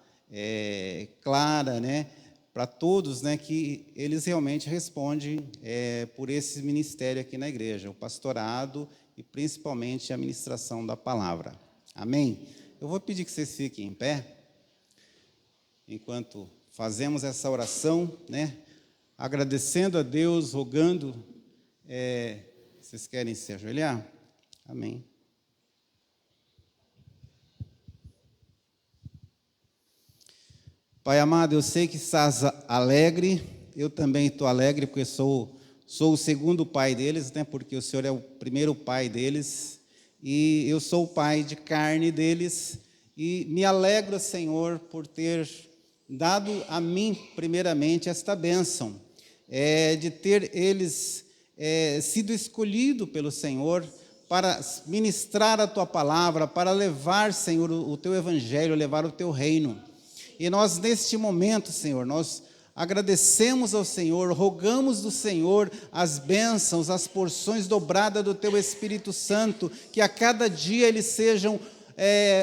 clara, né, para todos, né, que eles realmente respondem por esse ministério aqui na igreja, o pastorado e principalmente a ministração da palavra. Amém? Eu vou pedir que vocês fiquem em pé, enquanto fazemos essa oração, né, agradecendo a Deus, rogando. Vocês querem se ajoelhar? Amém. Pai amado, eu sei que estás alegre, eu também estou alegre, porque sou o segundo pai deles, né? Porque o Senhor é o primeiro pai deles, e eu sou o pai de carne deles, e me alegro, Senhor, por ter dado a mim, primeiramente, esta bênção, de ter eles sido escolhidos pelo Senhor para ministrar a Tua palavra, para levar, Senhor, o Teu evangelho, levar o Teu reino. E nós, neste momento, Senhor, nós agradecemos ao Senhor, rogamos do Senhor as bênçãos, as porções dobradas do Teu Espírito Santo, que a cada dia eles sejam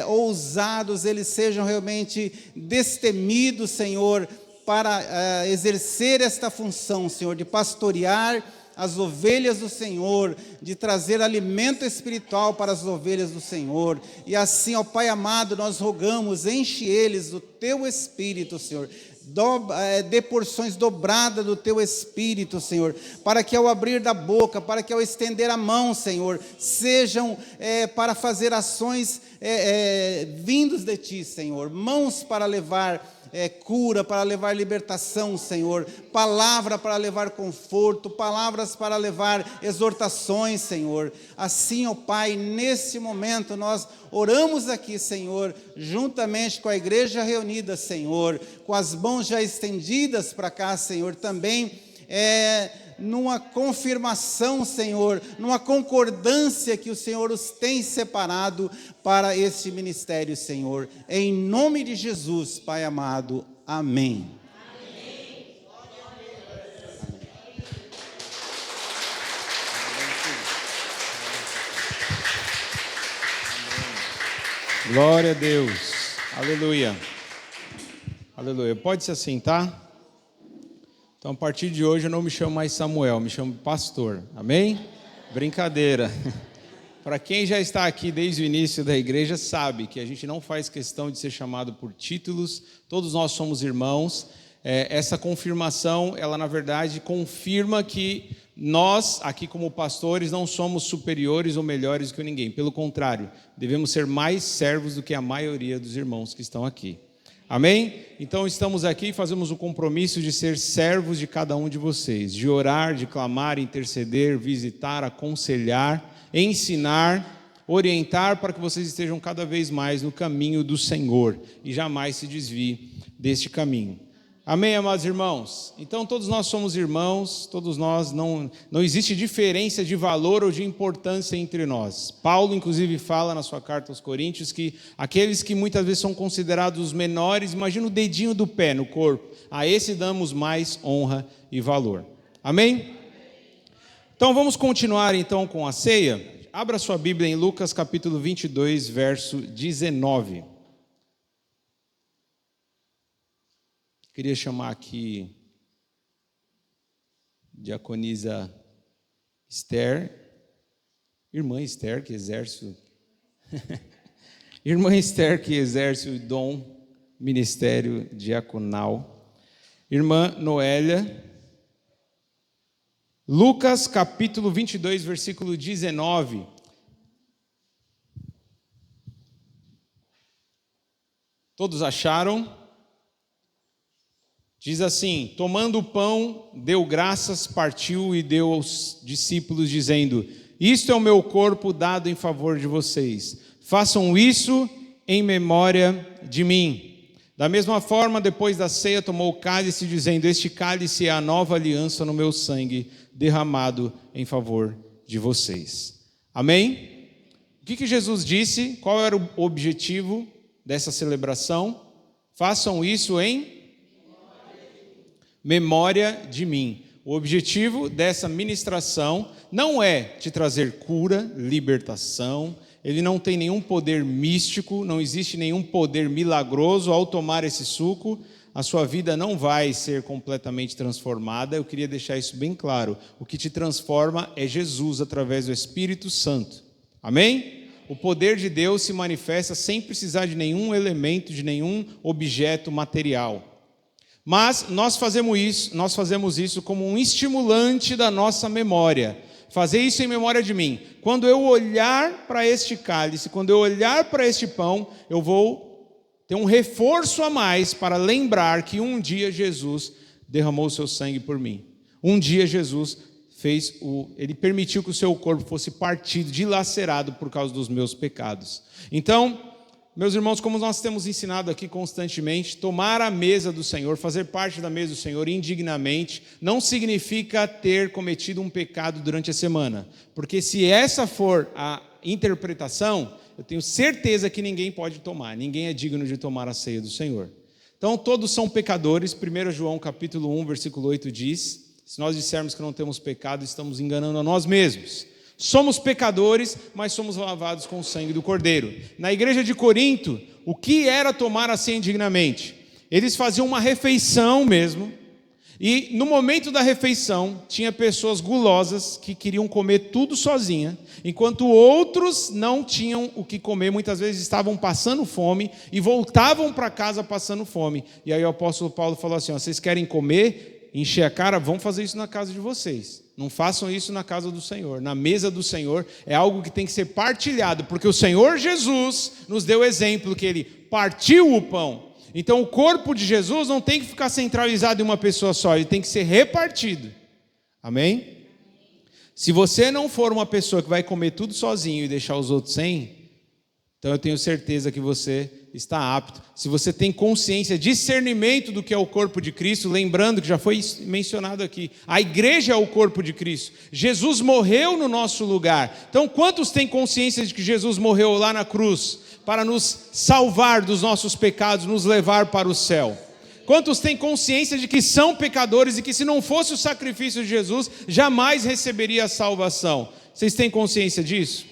ousados, eles sejam realmente destemidos, Senhor, para exercer esta função, Senhor, de pastorear as ovelhas do Senhor, de trazer alimento espiritual para as ovelhas do Senhor. E assim, ó Pai amado, nós rogamos, enche eles do Teu Espírito, Senhor. Dê porções dobradas do Teu Espírito, Senhor, para que ao abrir da boca, para que ao estender a mão, Senhor, sejam para fazer ações vindos de Ti, Senhor, mãos para levar cura, para levar libertação, Senhor, palavra para levar conforto, palavras para levar exortações, Senhor. Assim, ó Pai, nesse momento nós oramos aqui, Senhor, juntamente com a igreja reunida, Senhor, com as mãos já estendidas para cá, Senhor, também numa confirmação, Senhor, numa concordância que o Senhor os tem separado para este ministério, Senhor. Em nome de Jesus, Pai amado. Amém. Amém. Glória a Deus. Aleluia. Aleluia. Pode se assentar. Então, a partir de hoje, eu não me chamo mais Samuel, me chamo pastor. Amém? Brincadeira. Para quem já está aqui desde o início da igreja, sabe que a gente não faz questão de ser chamado por títulos. Todos nós somos irmãos. Essa confirmação, ela na verdade confirma que nós, aqui como pastores, não somos superiores ou melhores que ninguém. Pelo contrário, devemos ser mais servos do que a maioria dos irmãos que estão aqui. Amém? Então estamos aqui e fazemos o compromisso de ser servos de cada um de vocês, de orar, de clamar, interceder, visitar, aconselhar, ensinar, orientar para que vocês estejam cada vez mais no caminho do Senhor e jamais se desvie deste caminho. Amém, amados irmãos? Então, todos nós somos irmãos, todos nós, não existe diferença de valor ou de importância entre nós. Paulo, inclusive, fala na sua carta aos Coríntios que aqueles que muitas vezes são considerados os menores, imagina o dedinho do pé no corpo, a esse damos mais honra e valor. Amém? Então, vamos continuar então com a ceia. Abra sua Bíblia em Lucas capítulo 22, verso 19. Queria chamar aqui diaconisa Esther, irmã Esther, que exerce irmã Esther, que exerce o dom ministério diaconal, irmã Noélia. Lucas capítulo 22, versículo 19. Todos acharam? Diz assim: tomando o pão, deu graças, partiu e deu aos discípulos, dizendo: isto é o meu corpo dado em favor de vocês. Façam isso em memória de mim. Da mesma forma, depois da ceia, tomou o cálice, dizendo: este cálice é a nova aliança no meu sangue, derramado em favor de vocês. Amém? O que Jesus disse? Qual era o objetivo dessa celebração? Façam isso em memória de mim. O objetivo dessa ministração não é te trazer cura, libertação, ele não tem nenhum poder místico, não existe nenhum poder milagroso. Ao tomar esse suco, a sua vida não vai ser completamente transformada. Eu queria deixar isso bem claro. O que te transforma é Jesus através do Espírito Santo. Amém? O poder de Deus se manifesta sem precisar de nenhum elemento, de nenhum objeto material. Mas nós fazemos isso como um estimulante da nossa memória. Fazer isso em memória de mim. Quando eu olhar para este cálice, quando eu olhar para este pão, eu vou ter um reforço a mais para lembrar que um dia Jesus derramou o seu sangue por mim. Um dia Jesus ele permitiu que o seu corpo fosse partido, dilacerado por causa dos meus pecados. Então, meus irmãos, como nós temos ensinado aqui constantemente, tomar a mesa do Senhor, fazer parte da mesa do Senhor indignamente, não significa ter cometido um pecado durante a semana. Porque se essa for a interpretação, eu tenho certeza que ninguém pode tomar, ninguém é digno de tomar a ceia do Senhor. Então, todos são pecadores. 1 João capítulo 1, versículo 8 diz: se nós dissermos que não temos pecado, estamos enganando a nós mesmos. Somos pecadores, mas somos lavados com o sangue do Cordeiro. Na igreja de Corinto, o que era tomar a ceia indignamente? Eles faziam uma refeição mesmo, e no momento da refeição, tinha pessoas gulosas que queriam comer tudo sozinha, enquanto outros não tinham o que comer, muitas vezes estavam passando fome e voltavam para casa passando fome. E aí o apóstolo Paulo falou assim: vocês querem comer, encher a cara? Vão fazer isso na casa de vocês. Não façam isso na casa do Senhor. Na mesa do Senhor é algo que tem que ser partilhado, porque o Senhor Jesus nos deu exemplo que Ele partiu o pão. Então o corpo de Jesus não tem que ficar centralizado em uma pessoa só, ele tem que ser repartido. Amém? Se você não for uma pessoa que vai comer tudo sozinho e deixar os outros sem, então eu tenho certeza que você está apto. Se você tem consciência, discernimento do que é o corpo de Cristo, lembrando que já foi mencionado aqui, a igreja é o corpo de Cristo. Jesus morreu no nosso lugar. Então quantos têm consciência de que Jesus morreu lá na cruz para nos salvar dos nossos pecados, nos levar para o céu? Quantos têm consciência de que são pecadores e que se não fosse o sacrifício de Jesus, jamais receberia a salvação? Vocês têm consciência disso?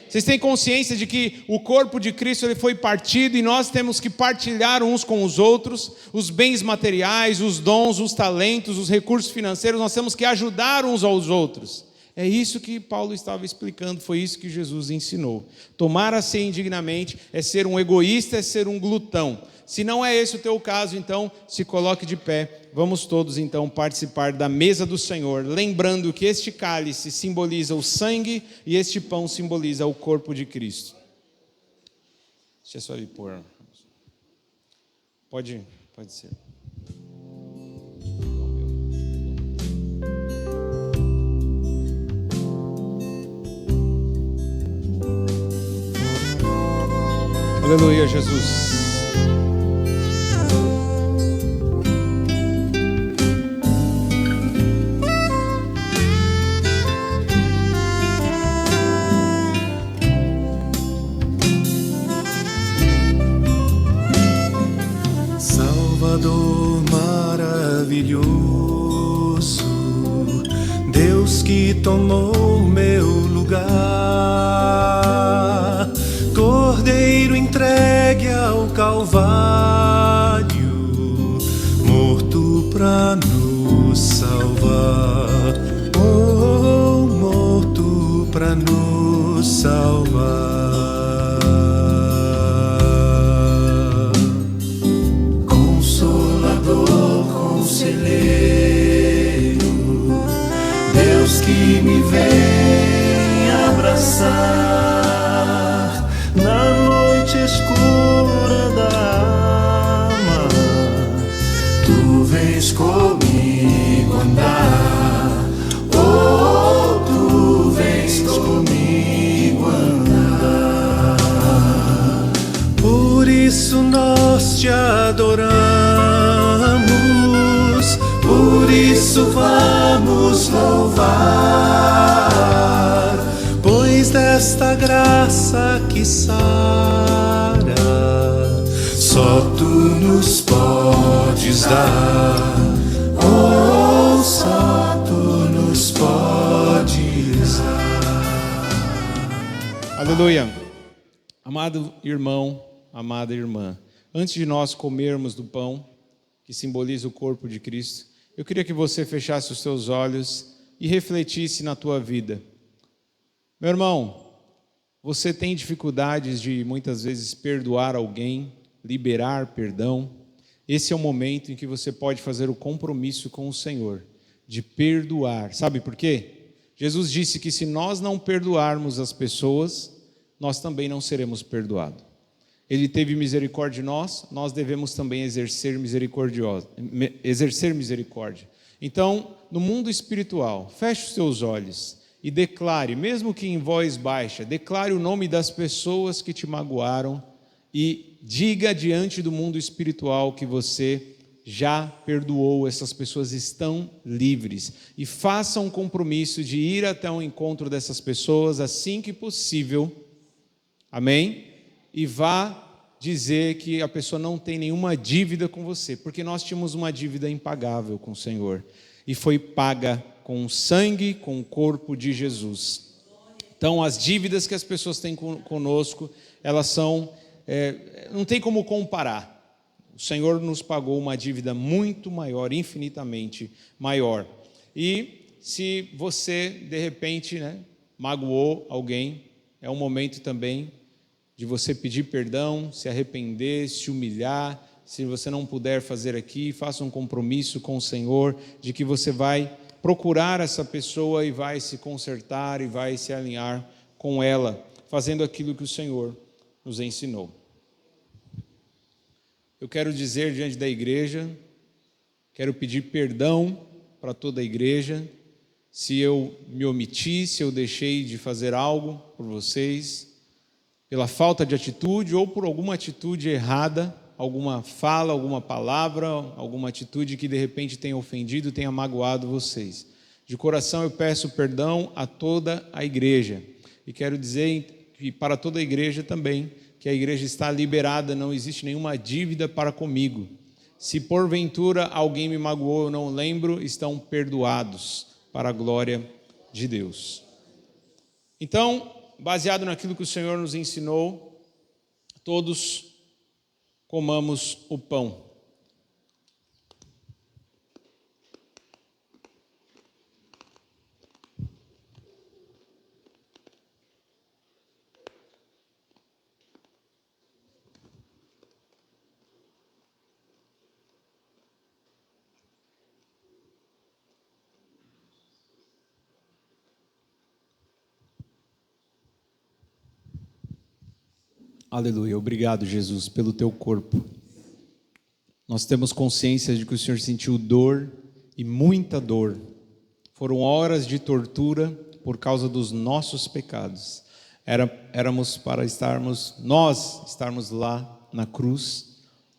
Vocês têm consciência de que o corpo de Cristo ele foi partido e nós temos que partilhar uns com os outros, os bens materiais, os dons, os talentos, os recursos financeiros, nós temos que ajudar uns aos outros. É isso que Paulo estava explicando, foi isso que Jesus ensinou. Tomar a ceia indignamente é ser um egoísta, é ser um glutão. Se não é esse o teu caso, então se coloque de pé. Vamos todos então participar da mesa do Senhor, lembrando que este cálice simboliza o sangue e este pão simboliza o corpo de Cristo. Deixa eu só ali pôr. Pode ser. Aleluia, Jesus. Salvador maravilhoso, Deus que tomou meu lugar, Cordeiro entregue ao Calvário, morto pra nos salvar, oh, morto pra nos salvar. Deus que me vem abraçar na noite escura da alma, tu vens comigo andar, oh, tu vens comigo andar. Por isso nós te adoramos, por isso vamos louvar, pois desta graça que sara, só tu nos podes dar, oh, só tu nos podes dar. Aleluia. Amado irmão, amada irmã, antes de nós comermos do pão, que simboliza o corpo de Cristo, eu queria que você fechasse os seus olhos e refletisse na tua vida. Meu irmão, você tem dificuldades de muitas vezes perdoar alguém, liberar perdão. Esse é o momento em que você pode fazer o compromisso com o Senhor, de perdoar. Sabe por quê? Jesus disse que se nós não perdoarmos as pessoas, nós também não seremos perdoados. Ele teve misericórdia de nós, nós devemos também exercer misericórdia. Então, no mundo espiritual, feche os seus olhos e declare, mesmo que em voz baixa, declare o nome das pessoas que te magoaram e diga diante do mundo espiritual que você já perdoou, essas pessoas estão livres. E faça um compromisso de ir até o encontro dessas pessoas assim que possível, amém? E vá dizer que a pessoa não tem nenhuma dívida com você, porque nós tínhamos uma dívida impagável com o Senhor, e foi paga com o sangue, com o corpo de Jesus. Então, as dívidas que as pessoas têm conosco, elas são, não tem como comparar. O Senhor nos pagou uma dívida muito maior, infinitamente maior. E se você, de repente, magoou alguém, é um momento também de você pedir perdão, se arrepender, se humilhar. Se você não puder fazer aqui, faça um compromisso com o Senhor de que você vai procurar essa pessoa e vai se consertar e vai se alinhar com ela, fazendo aquilo que o Senhor nos ensinou. Eu quero dizer diante da igreja, quero pedir perdão para toda a igreja, se eu me omiti, se eu deixei de fazer algo por vocês, pela falta de atitude ou por alguma atitude errada, alguma fala, alguma palavra, alguma atitude que de repente tenha ofendido, tenha magoado vocês. De coração eu peço perdão a toda a igreja. E quero dizer que para toda a igreja também, que a igreja está liberada, não existe nenhuma dívida para comigo. Se porventura alguém me magoou, eu não lembro, estão perdoados para a glória de Deus. Então, baseado naquilo que o Senhor nos ensinou, todos comamos o pão. Aleluia, obrigado, Jesus, pelo teu corpo. Nós temos consciência de que o Senhor sentiu dor e muita dor. Foram horas de tortura por causa dos nossos pecados. éramos para nós estarmos lá na cruz.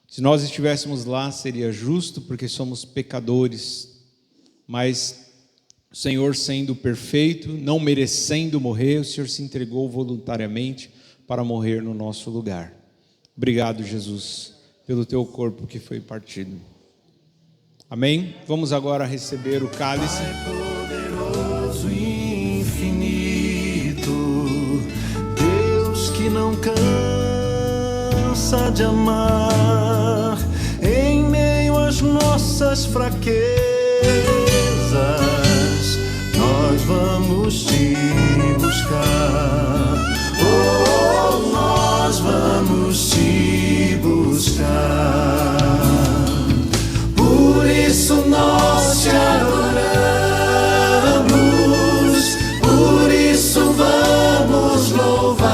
Se nós estivéssemos lá, seria justo, porque somos pecadores, mas o Senhor, sendo perfeito, não merecendo morrer, o Senhor se entregou voluntariamente para morrer no nosso lugar. Obrigado, Jesus, pelo teu corpo que foi partido. Amém? Vamos agora receber o cálice. Poderoso e infinito, Deus que não cansa de amar, em meio às nossas fraquezas, nós vamos te buscar. Oh, nós vamos te buscar. Por isso nós te adoramos, por isso vamos louvar,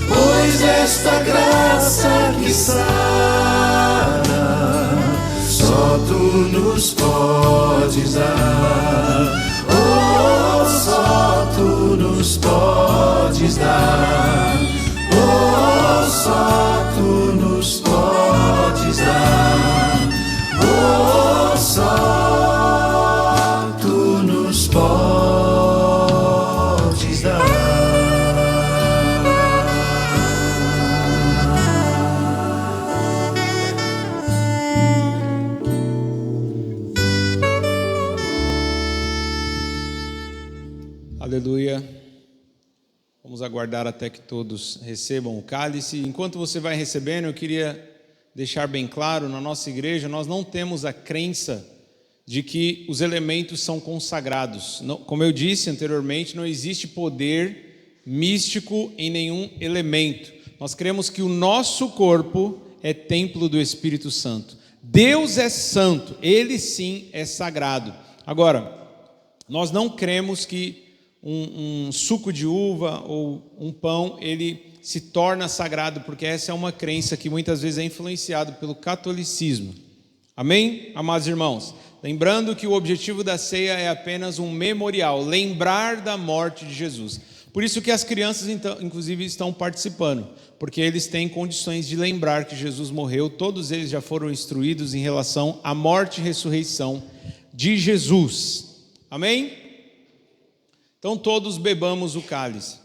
pois esta graça que sara, só tu nos podes dar. Oh, só tu nos podes dar. Oh, só tu nos podes dar. Oh, só tu nos podes dar. Aleluia. Vamos aguardar até que todos recebam o cálice. Enquanto você vai recebendo, eu queria deixar bem claro, na nossa igreja nós não temos a crença de que os elementos são consagrados. Como eu disse anteriormente, não existe poder místico em nenhum elemento. Nós cremos que o nosso corpo é templo do Espírito Santo. Deus é santo, Ele sim é sagrado. Agora, nós não cremos que um suco de uva ou um pão, ele se torna sagrado, porque essa é uma crença que muitas vezes é influenciada pelo catolicismo. Amém, amados irmãos? Lembrando que o objetivo da ceia é apenas um memorial, lembrar da morte de Jesus. Por isso que as crianças, então, inclusive, estão participando, porque eles têm condições de lembrar que Jesus morreu. Todos eles já foram instruídos em relação à morte e ressurreição de Jesus. Amém? Então todos bebamos o cálice.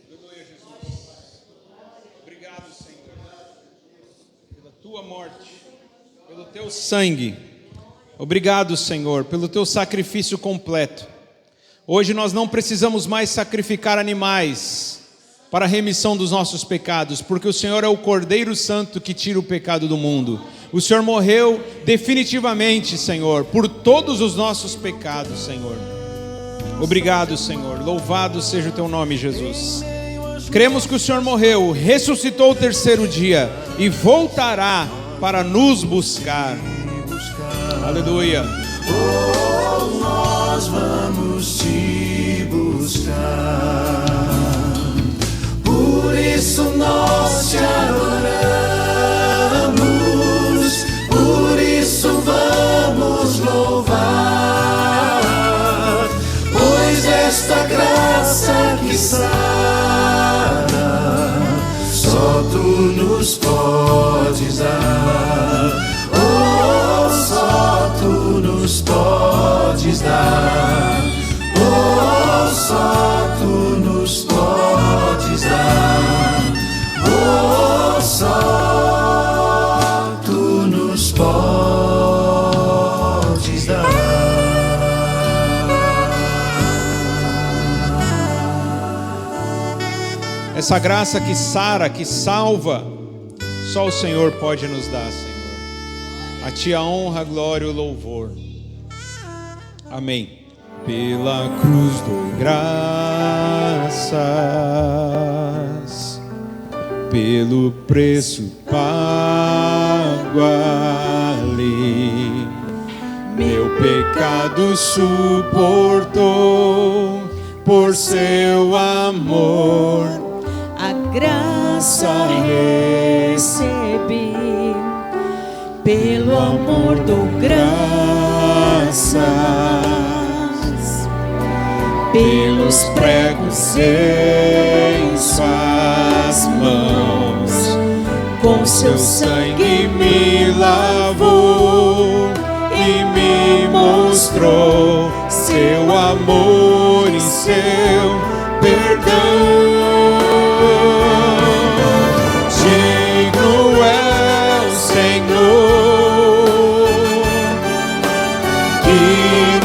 Aleluia, Jesus. Obrigado, Senhor, pela tua morte, pelo teu sangue. Obrigado, Senhor, pelo teu sacrifício completo. Hoje nós não precisamos mais sacrificar animais para a remissão dos nossos pecados, porque o Senhor é o Cordeiro Santo que tira o pecado do mundo. O Senhor morreu definitivamente, Senhor, por todos os nossos pecados, Senhor. Obrigado, Senhor. Louvado seja o teu nome, Jesus. Cremos que o Senhor morreu, ressuscitou o terceiro dia e voltará para nos buscar. Aleluia. Oh, nós vamos te buscar. Por isso nós te adoramos, por isso vamos louvar, pois esta graça que sara, só tu nos podes dar. Oh, só tu nos podes dar. Oh, só tu nos podes dar. Oh, só tu nos podes dar. Essa graça que sara, que salva, só o Senhor pode nos dar, Senhor. A Ti a honra, a glória e o louvor. Amém. Pela cruz dou graças, pelo preço pago ali, meu pecado suportou por seu amor, a graça recebi, pelo amor dou graças, pelos pregos em suas mãos, com seu sangue me lavou e me mostrou seu amor e seu perdão. Digno é o Senhor, que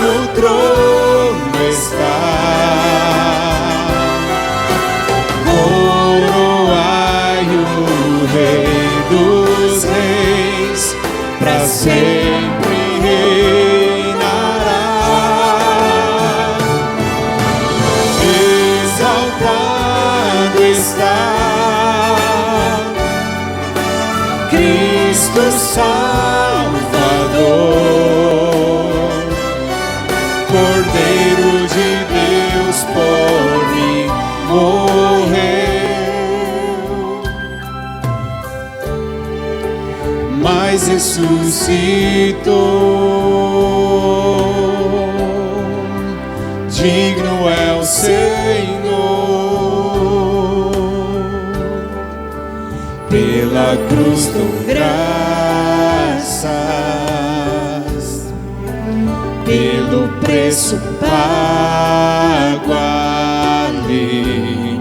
no trono está. Coroai o Rei dos Reis, para sempre reinará. Exaltado está Cristo Salvador, Cordeiro de Deus, por mim morreu, mas ressuscitou. Digno é o Senhor, pela cruz dou graças, pelo preço pago ali,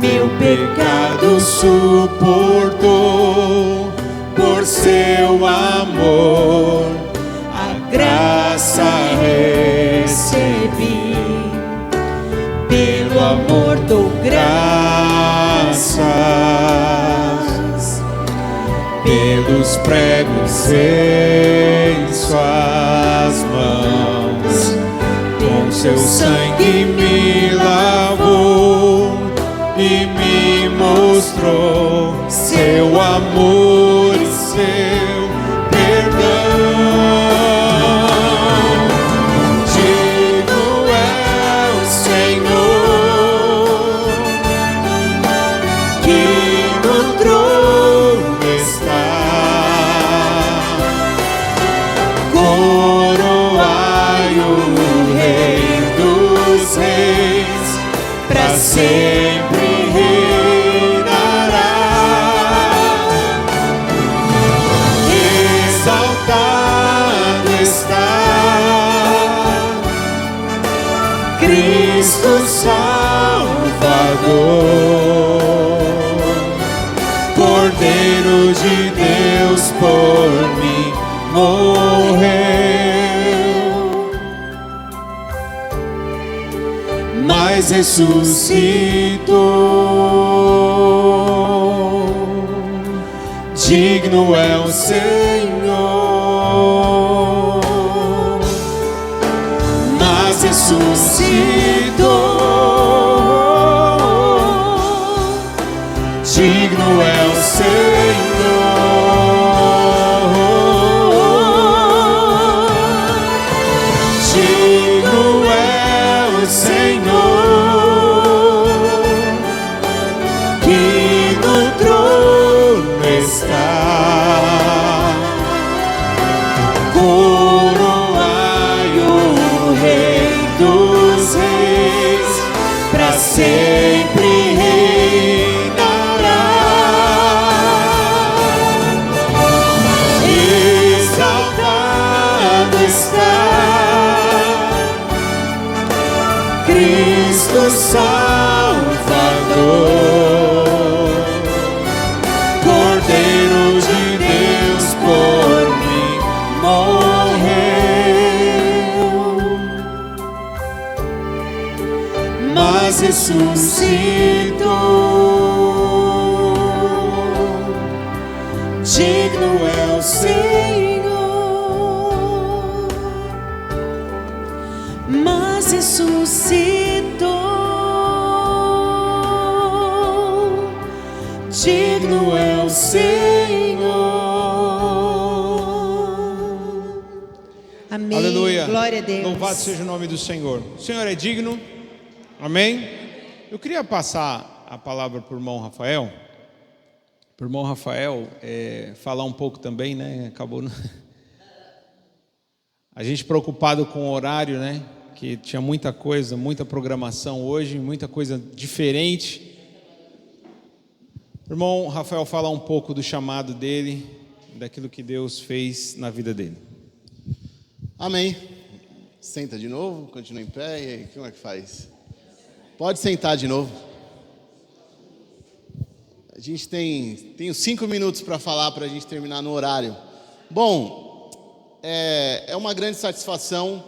meu pecado suportou, por seu amor a graça recebi, pelo amor dou graças, pelos pregos em suas mãos, com seu sangue me lavou e me mostrou seu amor e seu perdão. Digno é o Senhor, que no trono está. Coroai o Rei dos Reis, para sempre reinará. Exaltado está Cristo Salvador, Cordeiro de Deus, por mim morreu, mas ressuscitou. Digno é o Senhor, mas ressuscitou. Digno é o Senhor, digno é o Senhor, que no trono está. Coroai o Rei dos Reis, para sempre reinará. Exaltado está Cristo Salvador, Cordeiro de Deus, por mim morreu, mas ressuscitou. Digno é o Senhor, mas ressuscitou. digno é o Senhor. Amém. Aleluia. Glória a Deus. Louvado seja o nome do Senhor. O Senhor é digno. Amém. Eu queria passar a palavra para o irmão Rafael, Para o irmão Rafael falar um pouco também, né? Acabou. A gente preocupado com o horário, né? Que tinha muita coisa, muita programação hoje, muita coisa diferente. O irmão Rafael fala um pouco do chamado dele, daquilo que Deus fez na vida dele. Amém. Senta de novo, continua em pé, e aí, como é que faz? Pode sentar de novo. A gente tem 5 minutos para falar, para a gente terminar no horário. Bom, é uma grande satisfação,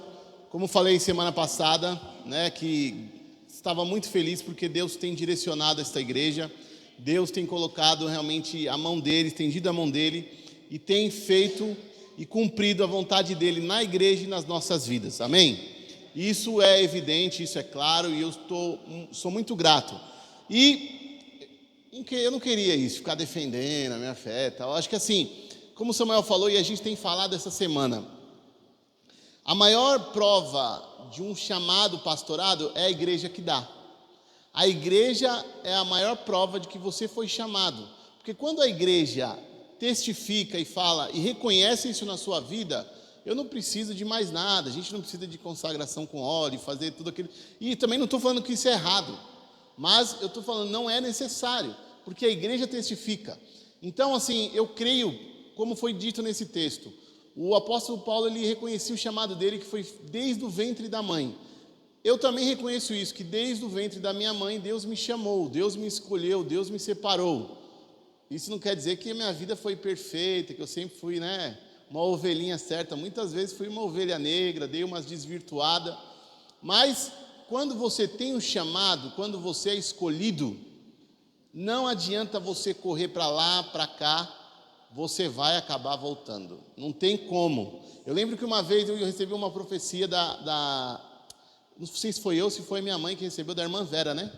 como falei semana passada, né, que estava muito feliz porque Deus tem direcionado esta igreja, Deus tem colocado realmente a mão dele, estendido a mão dele, e tem feito e cumprido a vontade dele na igreja e nas nossas vidas, amém? Isso é evidente, isso é claro, e eu sou muito grato. E eu não queria isso, ficar defendendo a minha fé e tal. Eu acho que assim, como o Samuel falou e a gente tem falado essa semana, a maior prova de um chamado pastorado é a igreja que dá. A igreja é a maior prova de que você foi chamado, porque quando a igreja testifica e fala e reconhece isso na sua vida, eu não preciso de mais nada, a gente não precisa de consagração com óleo, fazer tudo aquilo, e também não estou falando que isso é errado, mas eu estou falando não é necessário, porque a igreja testifica. Então assim, eu creio, como foi dito nesse texto, o apóstolo Paulo, ele reconhecia o chamado dele, que foi desde o ventre da mãe. Eu também reconheço isso, que desde o ventre da minha mãe, Deus me chamou, Deus me escolheu, Deus me separou. Isso não quer dizer que a minha vida foi perfeita, que eu sempre fui, né, uma ovelhinha certa. Muitas vezes fui uma ovelha negra, dei umas desvirtuadas. Mas quando você tem um chamado, quando você é escolhido, não adianta você correr para lá, para cá, você vai acabar voltando. Não tem como. Eu lembro que uma vez eu recebi uma profecia não sei se foi eu, se foi minha mãe que recebeu, da irmã Vera, né?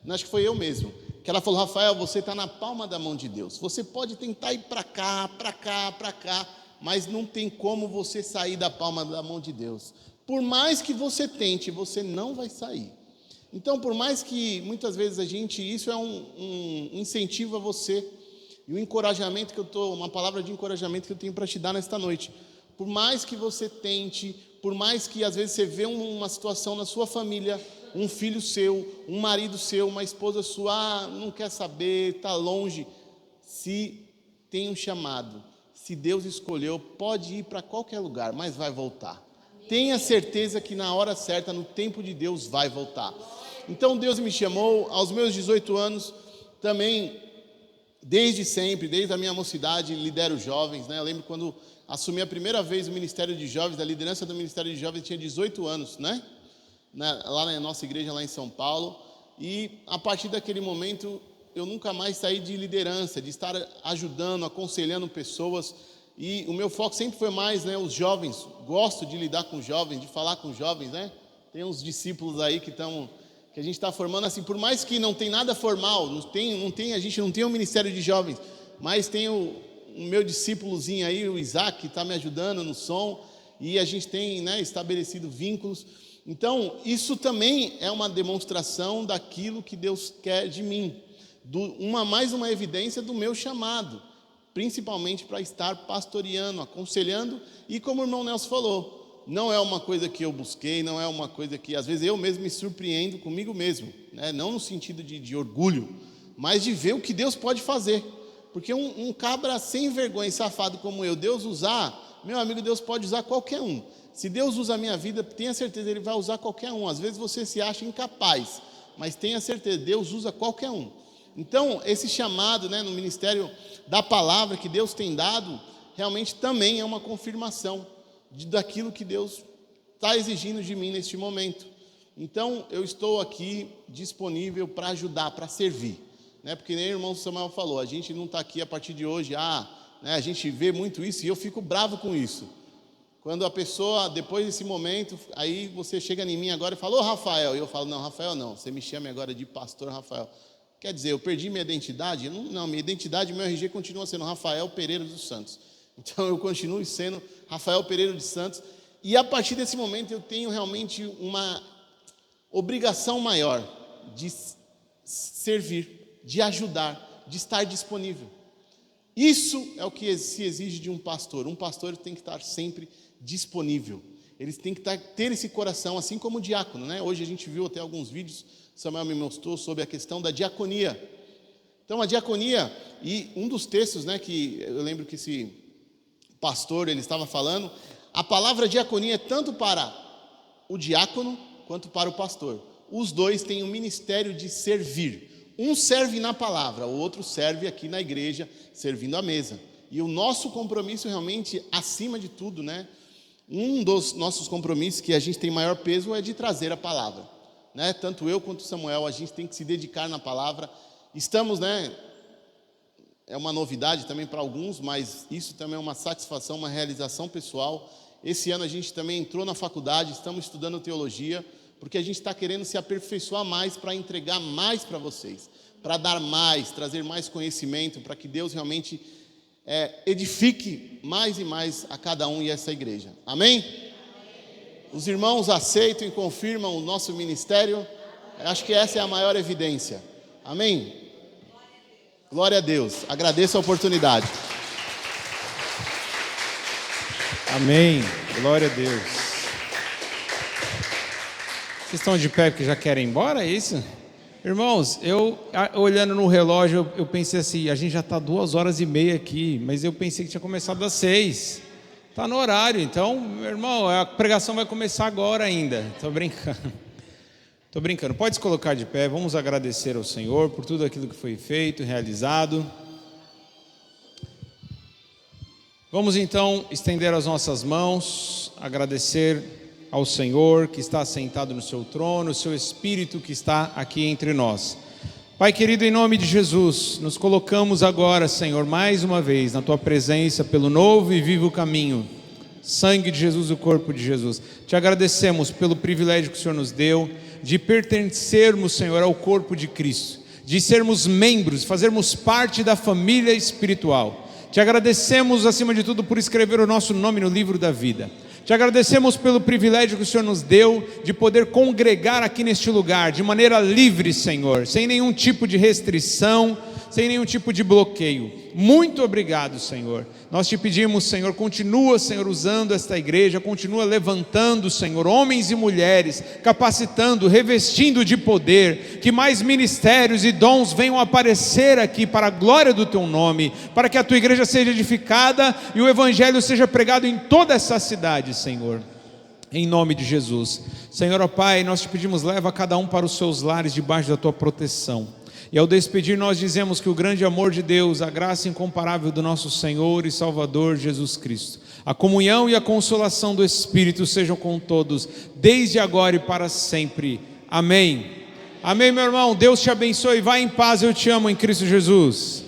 Acho que foi eu mesmo. Que ela falou: Rafael, você está na palma da mão de Deus. Você pode tentar ir para cá, para cá, para cá, mas não tem como você sair da palma da mão de Deus. Por mais que você tente, você não vai sair. Então, por mais que muitas vezes isso é um incentivo a você, e um encorajamento uma palavra de encorajamento que eu tenho para te dar nesta noite. Por mais que você tente, por mais que às vezes você vê uma situação na sua família, um filho seu, um marido seu, uma esposa sua, não quer saber, está longe. Se tem um chamado, se Deus escolheu, pode ir para qualquer lugar, mas vai voltar. Tenha certeza que na hora certa, no tempo de Deus, vai voltar. Então Deus me chamou aos meus 18 anos, também desde sempre, desde a minha mocidade, lidero jovens, né? Eu lembro quando assumi a primeira vez o Ministério de Jovens, a liderança do Ministério de Jovens, tinha 18 anos, né? Lá na nossa igreja, lá em São Paulo. E a partir daquele momento, eu nunca mais saí de liderança, de estar ajudando, aconselhando pessoas. E o meu foco sempre foi mais, né, os jovens. Gosto de lidar com jovens, de falar com jovens, né? Tem uns discípulos aí que a gente está formando, assim, por mais que não tem nada formal, a gente não tem um ministério de jovens, mas tem o meu discípulozinho aí, o Isaac, que está me ajudando no som, e a gente tem, né, estabelecido vínculos. Então, isso também é uma demonstração daquilo que Deus quer de mim, mais uma evidência do meu chamado, principalmente para estar pastoreando, aconselhando, e como o irmão Nelson falou, não é uma coisa que eu busquei, não é uma coisa que às vezes eu mesmo me surpreendo comigo mesmo, né? Não no sentido de orgulho, mas de ver o que Deus pode fazer, porque um cabra sem vergonha e safado como eu, Deus usar, meu amigo, Deus pode usar qualquer um. Se Deus usa a minha vida, tenha certeza, Ele vai usar qualquer um. Às vezes você se acha incapaz, mas tenha certeza, Deus usa qualquer um. Então, esse chamado, né, no ministério da palavra que Deus tem dado, realmente também é uma confirmação daquilo que Deus está exigindo de mim neste momento. Então, eu estou aqui disponível para ajudar, para servir, né? Porque nem o irmão Samuel falou, a gente não está aqui a partir de hoje, né, a gente vê muito isso e eu fico bravo com isso. Quando a pessoa, depois desse momento, aí você chega em mim agora e fala: ô Rafael, e eu falo: não, Rafael não, você me chama agora de pastor Rafael. Quer dizer, eu perdi minha identidade? Não, minha identidade, meu RG continua sendo Rafael Pereira dos Santos. Então eu continuo sendo Rafael Pereira dos Santos, e a partir desse momento eu tenho realmente uma obrigação maior de servir, de ajudar, de estar disponível. Isso é o que se exige de um pastor. Um pastor tem que estar sempre disponível. Eles têm que ter esse coração, assim como o diácono, né? Hoje a gente viu até alguns vídeos, Samuel me mostrou sobre a questão da diaconia. Então a diaconia, e um dos textos, né, que eu lembro que esse pastor ele estava falando, a palavra diaconia é tanto para o diácono quanto para o pastor. Os dois têm o ministério de servir. Um serve na palavra, o outro serve aqui na igreja, servindo à mesa. E o nosso compromisso realmente, acima de tudo, né? Um dos nossos compromissos que a gente tem maior peso é de trazer a palavra, né? Tanto eu quanto o Samuel, a gente tem que se dedicar na palavra. Estamos, né? É uma novidade também para alguns, mas isso também é uma satisfação, uma realização pessoal. Esse ano a gente também entrou na faculdade, estamos estudando teologia, porque a gente está querendo se aperfeiçoar mais para entregar mais para vocês, para dar mais, trazer mais conhecimento, para que Deus realmente edifique mais e mais a cada um e essa igreja. Amém? Os irmãos aceitam e confirmam o nosso ministério. Acho que essa é a maior evidência. Amém? Glória a Deus. Agradeço a oportunidade. Amém. Glória a Deus. Vocês estão de pé porque já querem ir embora, é isso? Irmãos, eu olhando no relógio, eu pensei assim, a gente já está 2h30 aqui, mas eu pensei que tinha começado às 6. Está no horário, então, meu irmão, a pregação vai começar agora ainda. Estou brincando. Estou brincando. Pode se colocar de pé, vamos agradecer ao Senhor por tudo aquilo que foi feito, realizado. Vamos então estender as nossas mãos, agradecer ao Senhor que está sentado no seu trono, o seu Espírito que está aqui entre nós. Pai querido, em nome de Jesus, nos colocamos agora, Senhor, mais uma vez na Tua presença pelo novo e vivo caminho, sangue de Jesus, o corpo de Jesus. Te agradecemos pelo privilégio que o Senhor nos deu de pertencermos, Senhor, ao corpo de Cristo, de sermos membros, fazermos parte da família espiritual. Te agradecemos, acima de tudo, por escrever o nosso nome no livro da vida. Te agradecemos pelo privilégio que o Senhor nos deu de poder congregar aqui neste lugar, de maneira livre, Senhor, sem nenhum tipo de restrição, sem nenhum tipo de bloqueio. Muito obrigado, Senhor. Nós te pedimos, Senhor, continua, Senhor, usando esta igreja, continua levantando, Senhor, homens e mulheres, capacitando, revestindo de poder, que mais ministérios e dons venham aparecer aqui para a glória do Teu nome, para que a Tua igreja seja edificada e o Evangelho seja pregado em toda essa cidade, Senhor. Em nome de Jesus. Senhor, ó Pai, nós te pedimos, leva cada um para os seus lares debaixo da Tua proteção. E ao despedir nós dizemos que o grande amor de Deus, a graça incomparável do nosso Senhor e Salvador Jesus Cristo, a comunhão e a consolação do Espírito sejam com todos, desde agora e para sempre. Amém. Amém, meu irmão. Deus te abençoe. Vai em paz. Eu te amo em Cristo Jesus.